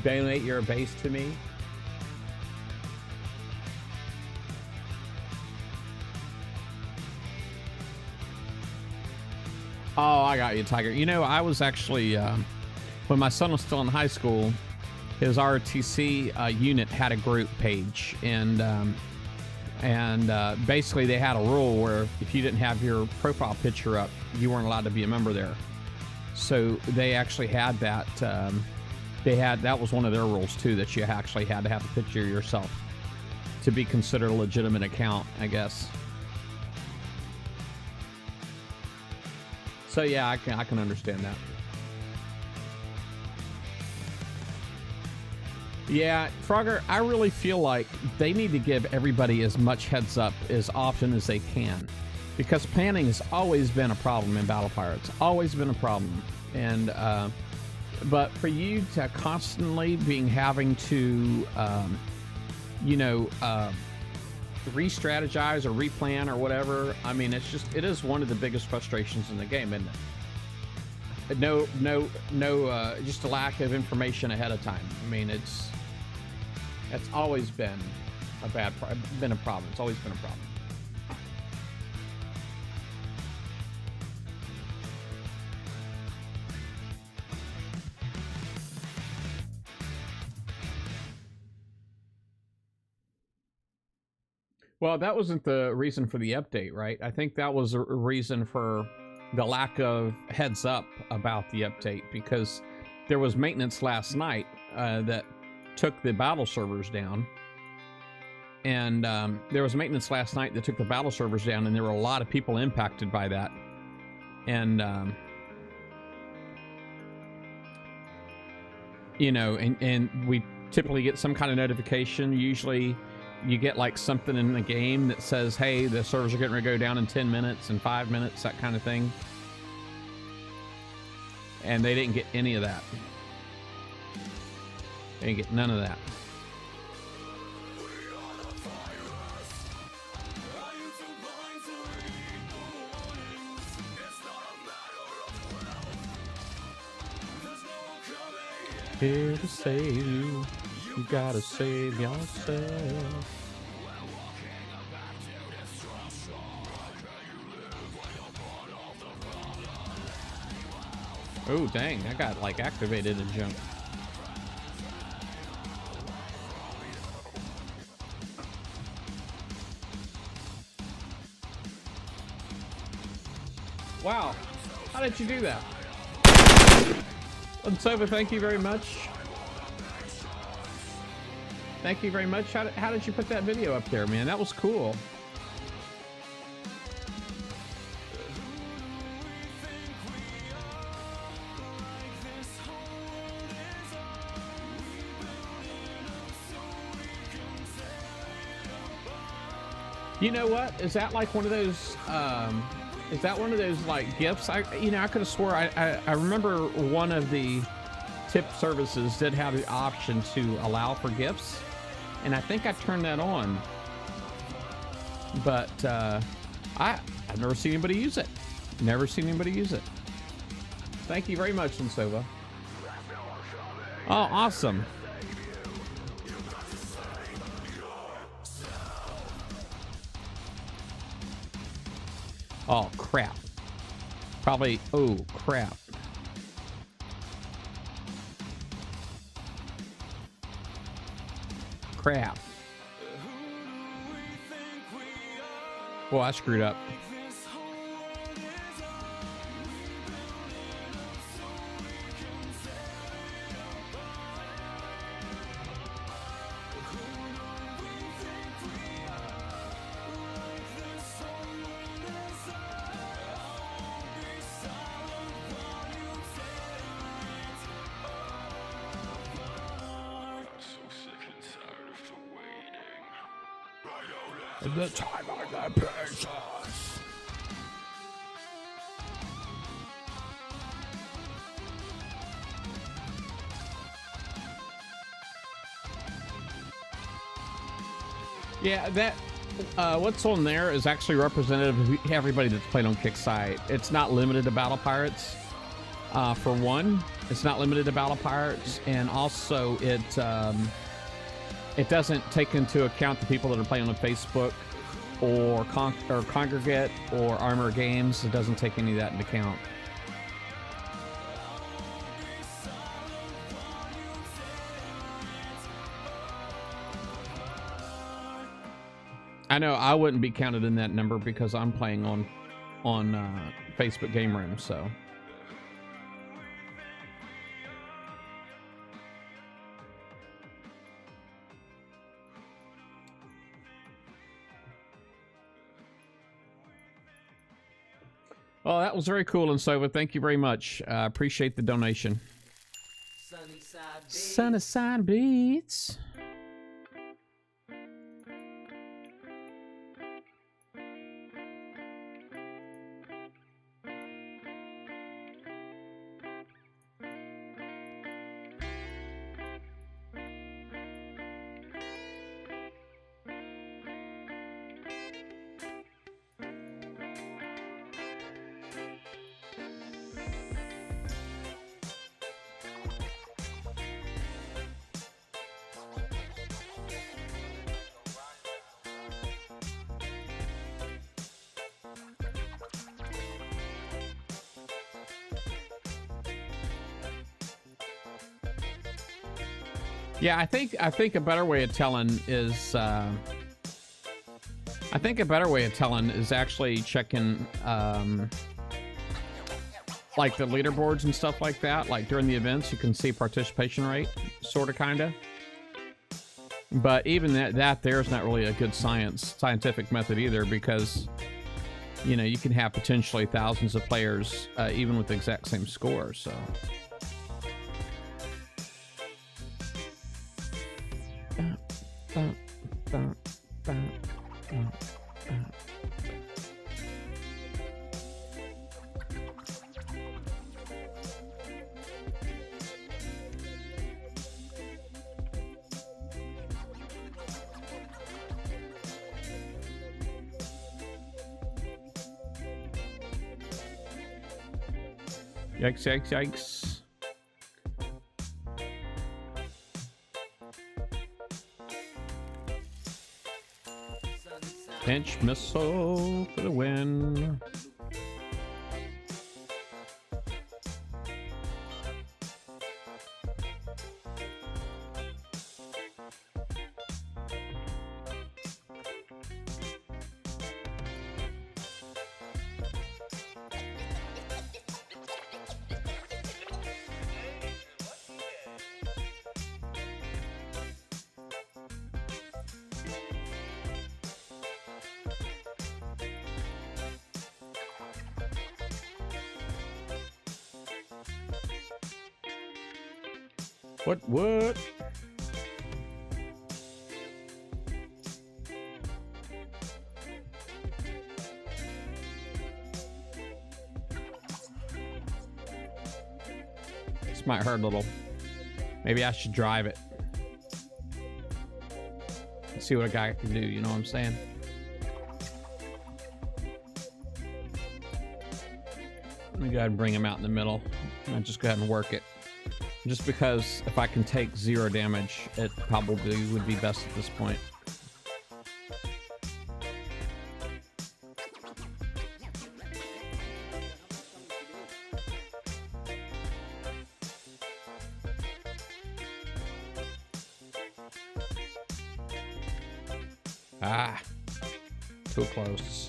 Donate your base to me. Oh, I got you, Tiger. I was actually, when my son was still in high school, his ROTC unit had a group page, and basically they had a rule where if you didn't have your profile picture up, you weren't allowed to be a member there. So they actually had that. That was one of their rules too, that you actually had to have a picture of yourself to be considered a legitimate account, I guess. So yeah, I can understand that. Yeah, Frogger, I really feel like they need to give everybody as much heads up as often as they can, because planning has always been a problem in Battle Pirates. Always been a problem. And but for you to constantly having to re-strategize or replan or whatever, I mean, it is one of the biggest frustrations in the game, isn't it? Just a lack of information ahead of time. I mean, it's always been a problem. It's always been a problem. Well, that wasn't the reason for the update, right? I think that was a reason for the lack of heads up about the update, because there was maintenance last night that took the battle servers down. And there was maintenance last night that took the battle servers down, and there were a lot of people impacted by that. And, and we typically get some kind of notification. Usually you get like something in the game that says, hey, the servers are getting ready to go down in 10 minutes and 5 minutes, that kind of thing. And they didn't get any of that. They didn't get none of that. Here to save you. You gotta save yourself. Oh, dang. I got, like, activated and jumped. Wow. How did you do that? Unsova, thank you very much. Thank you very much. How did you put that video up there, man? That was cool. You know what? Is that like one of those, is that one of those like gifts? I could have swore I remember one of the tip services did have the option to allow for gifts, and I think I turned that on, but I've never seen anybody use it. Never seen anybody use it. Thank you very much, Unsova. Oh, awesome. Oh, crap. Probably, oh, crap. Crap. Well, I screwed up. The time of the patience. Yeah, that what's on there is actually representative of everybody that's played on Kicksite. It's not limited to Battle Pirates. For one, it's not limited to Battle Pirates, and also it doesn't take into account the people that are playing on Facebook or Congregate or Armor Games. It doesn't take any of that into account. I know I wouldn't be counted in that number because I'm playing on Facebook Game Room, so. Well, that was very cool, and so thank you very much. I appreciate the donation. Sunnyside Beats. Yeah, I think a better way of telling is actually checking like the leaderboards and stuff like that. Like during the events, you can see participation rate, sort of, kind of. But even that there's not really a good scientific method either, because you know you can have potentially thousands of players even with the exact same score. So. Yikes, yikes, yikes. Pinch missile for the win. What? This might hurt a little. Maybe I should drive it. Let's see what a guy can do, you know what I'm saying? Let me go ahead and bring him out in the middle. And just go ahead and work it. Just because if I can take 0 damage, it probably would be best at this point. Ah, too close.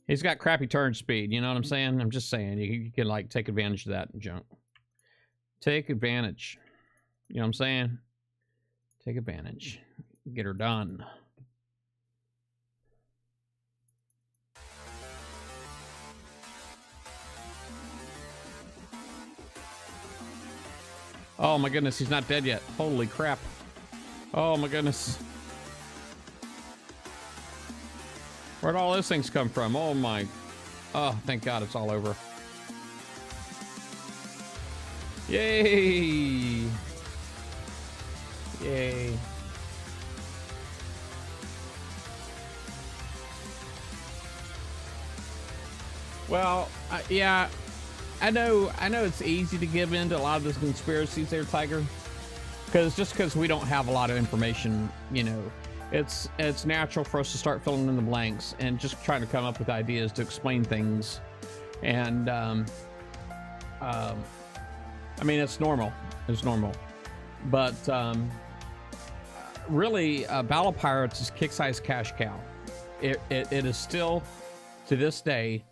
He's got crappy turn speed, you know what I'm saying? I'm just saying, you can like take advantage of that junk. Take advantage. You know what I'm saying? Take advantage. Get her done. Oh my goodness, he's not dead yet. Holy crap. Oh my goodness. Where'd all those things come from? Oh my. Oh, thank God it's all over. Yay! Yay. Well, yeah, I know it's easy to give in to a lot of those conspiracies there, Tiger. Because we don't have a lot of information, you know. It's natural for us to start filling in the blanks and just trying to come up with ideas to explain things. And, I mean, it's normal. It's normal. But, really, Battle Pirates is Kixeye's cash cow. It is still, to this day,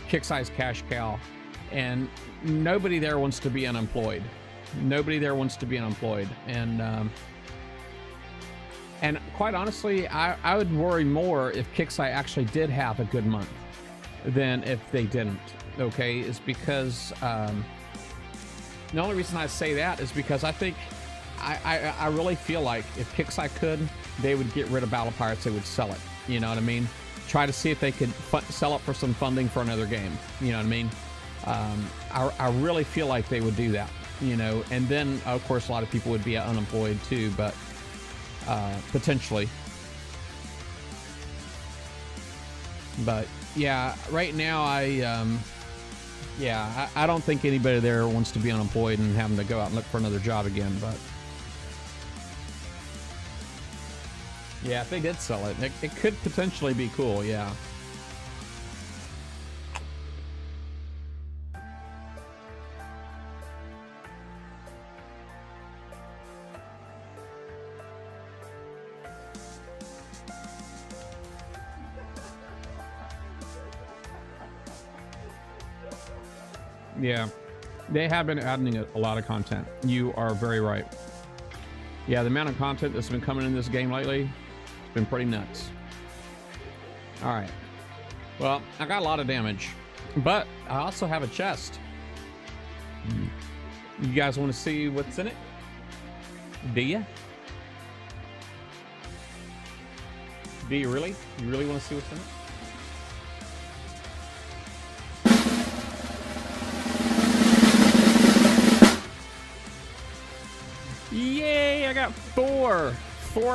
Kixeye's cash cow. And nobody there wants to be unemployed. Nobody there wants to be unemployed. And quite honestly, I would worry more if Kixeye actually did have a good month than if they didn't, okay? Is because, the only reason I say that is because I think, I really feel like if Kixeye could, they would get rid of Battle Pirates, they would sell it, you know what I mean? Try to see if they could sell it for some funding for another game, you know what I mean? I really feel like they would do that, you know? And then, of course, a lot of people would be unemployed too, but potentially. But yeah, right now I don't think anybody there wants to be unemployed and having to go out and look for another job again. But yeah, if they did sell it, it could potentially be cool. Yeah. Yeah, they have been adding a lot of content. You are very right. Yeah, the amount of content that's been coming in this game lately, it's been pretty nuts. All right. Well, I got a lot of damage, but I also have a chest. You guys want to see what's in it? Do you? Do you really? You really want to see what's in it? got four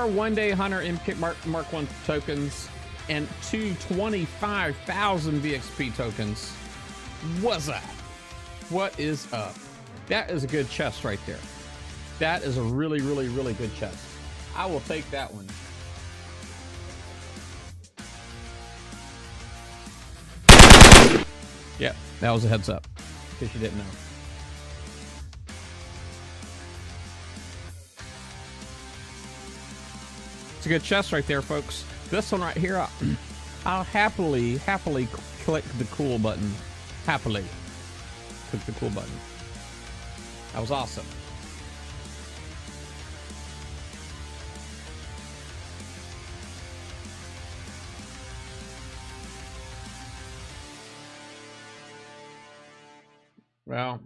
one-day hunter MK Mark 1 tokens and 225,000 VXP tokens. What's that? What is up? That is a good chest right there. That is a really, really, really good chest. I will take that one. Yep, that was a heads up, in case you didn't know. It's a good chest right there, folks. This one right here, I'll happily click the cool button. Happily click the cool button. That was awesome. Well,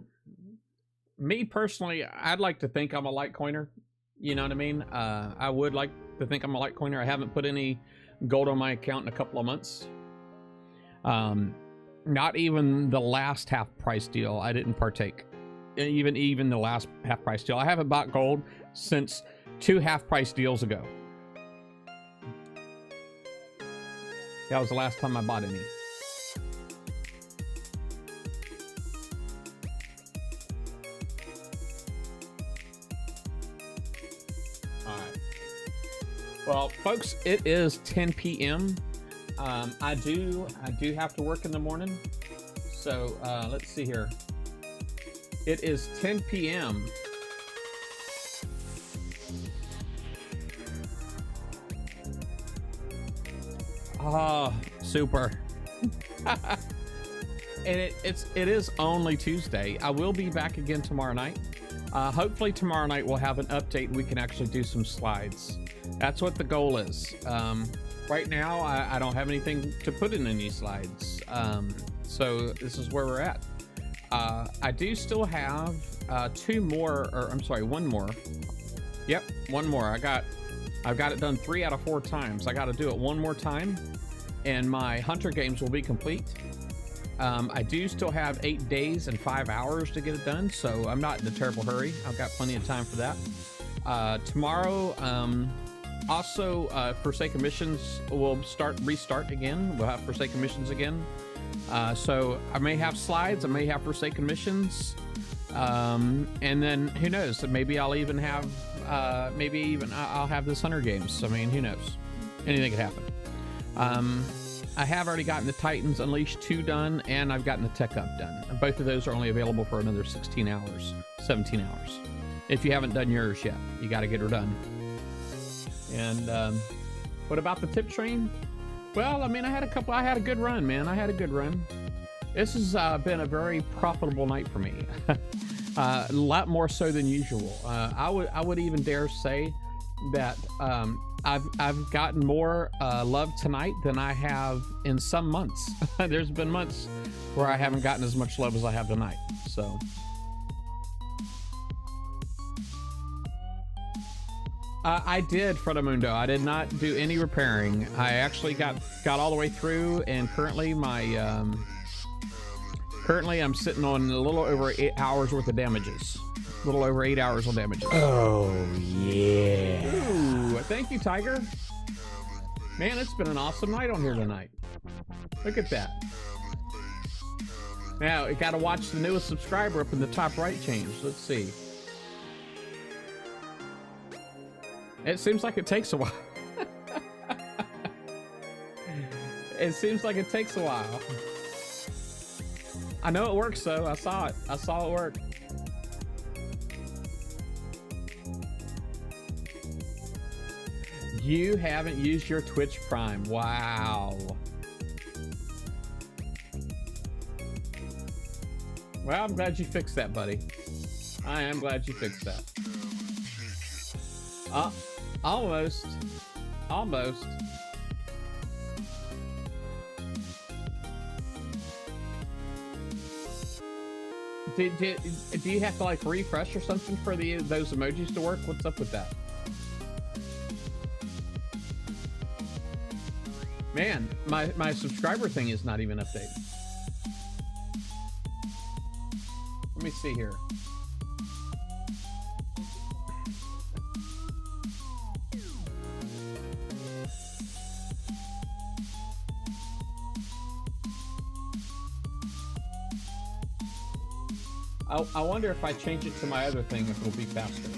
me personally, I'd like to think I'm a Litecoiner. You know what I mean? I would like to think I'm a Litecoiner. I haven't put any gold on my account in a couple of months. Not even the last half price deal, I didn't partake. Even the last half price deal. I haven't bought gold since 2 half price deals ago. That was the last time I bought any. Well, folks, it is 10 p.m. I do have to work in the morning, so let's see here. It is 10 p.m. Oh, super. And it is only Tuesday. I will be back again tomorrow night. Hopefully tomorrow night we'll have an update and we can actually do some slides. That's what the goal is. Right now, I don't have anything to put in any slides. So this is where we're at. I do still have one more. Yep, one more. I've got it done 3 out of 4 times. I got to do it one more time, and my Hunter games will be complete. I do still have 8 days and 5 hours to get it done, so I'm not in a terrible hurry. I've got plenty of time for that. Tomorrow, also, Forsaken Missions will restart again. We'll have Forsaken Missions again. So I may have slides, I may have Forsaken Missions, and then who knows? Maybe I'll even have, I'll have this Hunter games. I mean, who knows? Anything could happen. I have already gotten the Titans Unleashed 2 done, and I've gotten the Tech Up done. And both of those are only available for another 16 hours, 17 hours. If you haven't done yours yet, you got to get her done. And what about the tip train? Well, I mean, I had a good run, man. I had a good run. This has been a very profitable night for me. A lot more so than usual. I would even dare say that I've gotten more love tonight than I have in some months. There's been months where I haven't gotten as much love as I have tonight. So. I did, Frodomundo. I did not do any repairing. I actually got all the way through, and currently I'm sitting on a little over 8 hours worth of damages. A little over 8 hours on damages. Oh, yeah. Ooh, thank you, Tiger. Man, it's been an awesome night on here tonight. Look at that. Now, you got to watch the newest subscriber up in the top right change. Let's see. It seems like it takes a while. It seems like it takes a while. I know it works though. I saw it. I saw it work. You haven't used your Twitch Prime. Wow. Well, I'm glad you fixed that, buddy. I am glad you fixed that. Almost. Almost. Do you have to like refresh or something for those emojis to work? What's up with that? Man, my subscriber thing is not even updated. Let me see here. I wonder if I change it to my other thing, if it'll be faster.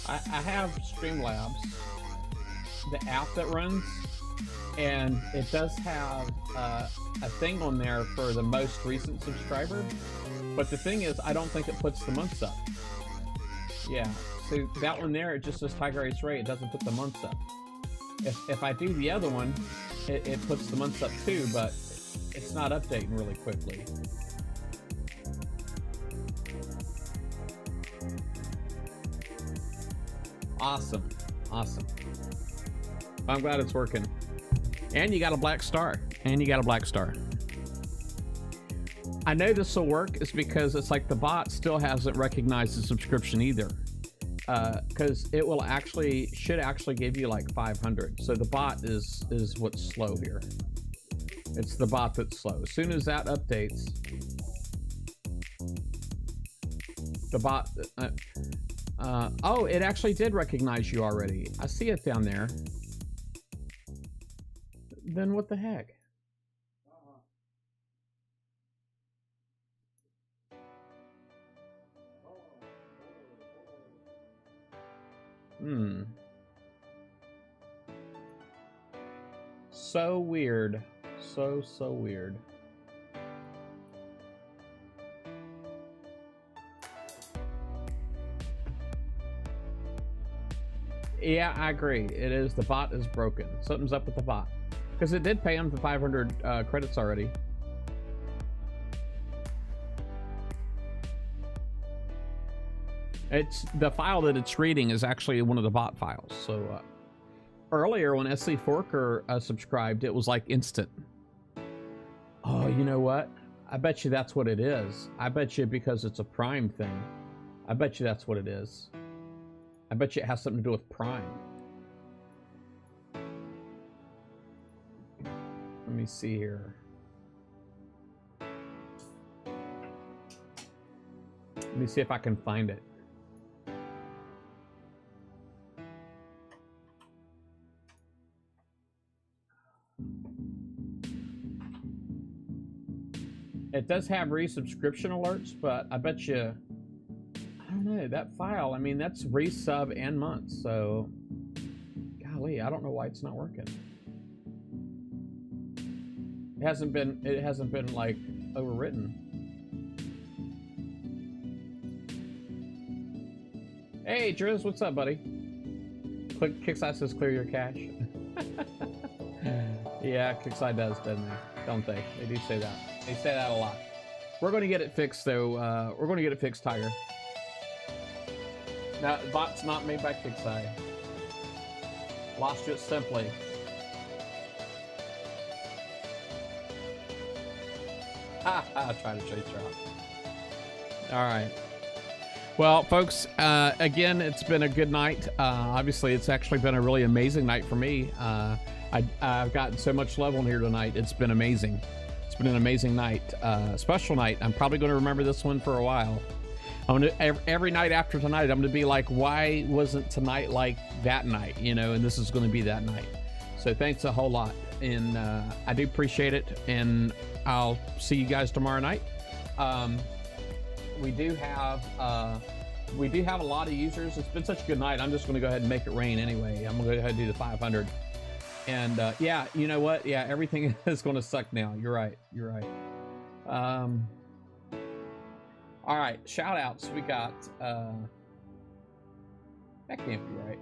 I have Streamlabs, the app that runs, and it does have a thing on there for the most recent subscriber. But the thing is, I don't think it puts the months up. Yeah, so that one there, it just says Tiger Ace Ray. It doesn't put the months up. If I do the other one, it puts the months up too, but it's not updating really quickly. Awesome. Awesome. I'm glad it's working. And you got a black star. And you got a black star. I know this will work is because it's like the bot still hasn't recognized the subscription either. Because it will should actually give you like 500. So the bot is what's slow here. It's the bot that's slow. As soon as that updates, the bot, oh, it actually did recognize you already. I see it down there. Then what the heck? So weird. So weird. Yeah, I agree. It is. The bot is broken. Something's up with the bot. Because it did pay him the 500 credits already. It's the file that it's reading is actually one of the bot files. So earlier when SC Forker subscribed, it was like instant. Oh, you know what? I bet you that's what it is. I bet you because it's a Prime thing. I bet you that's what it is. I bet you it has something to do with Prime. Let me see here. Let me see if I can find it. It does have resubscription alerts, but I bet you, I don't know, that file, I mean, that's resub and months, so golly, I don't know why it's not working. It hasn't been like overwritten. Hey, Driz, what's up, buddy? Kickside says clear your cache. Yeah, Kickside does, doesn't they? Don't they? They do say that. They say that a lot. We're going to get it fixed, though. We're going to get it fixed, Tiger. Now, bot's not made by Kickside. Lost you it simply. Ha! Try to chase her out. All right. Well, folks, again, it's been a good night. Obviously, it's actually been a really amazing night for me. I've gotten so much love on here tonight. It's been amazing. It's been an amazing night. Special night. I'm probably going to remember this one for a while. I'm gonna, every night after tonight, I'm going to be like, why wasn't tonight like that night? You know, and this is going to be that night. So thanks a whole lot. And I do appreciate it. And I'll see you guys tomorrow night. We do have a lot of users. It's been such a good night. I'm just going to go ahead and make it rain anyway. I'm going to go ahead and do the 500. And yeah, you know what? Yeah, everything is going to suck now. You're right. You're right. All right, shout outs. We got that can't be right.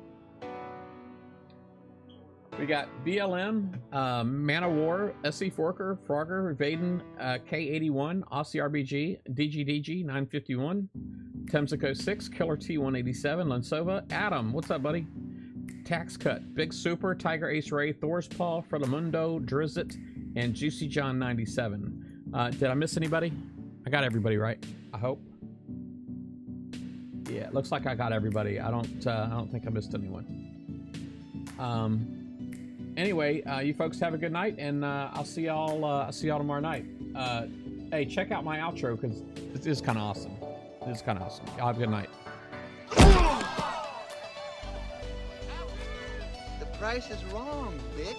We got BLM, Man of War, SC Forker, Frogger, Vaden, K81, Aussie RBG, DGDG 951, Temsico 6, Killer T187, Lansova, Adam, what's up, buddy? Tax Cut, Big Super, Tiger Ace Ray, Thor's Paw, Fredamundo, Drizzt, and Juicy John 97. Did I miss anybody? I got everybody right, I hope. Yeah, it looks like I got everybody. I don't think I missed anyone. Anyway, you folks have a good night, and I'll see y'all tomorrow night. Hey, check out my outro because it is kind of awesome. It is kind of awesome. Y'all have a good night. The price is wrong, bitch.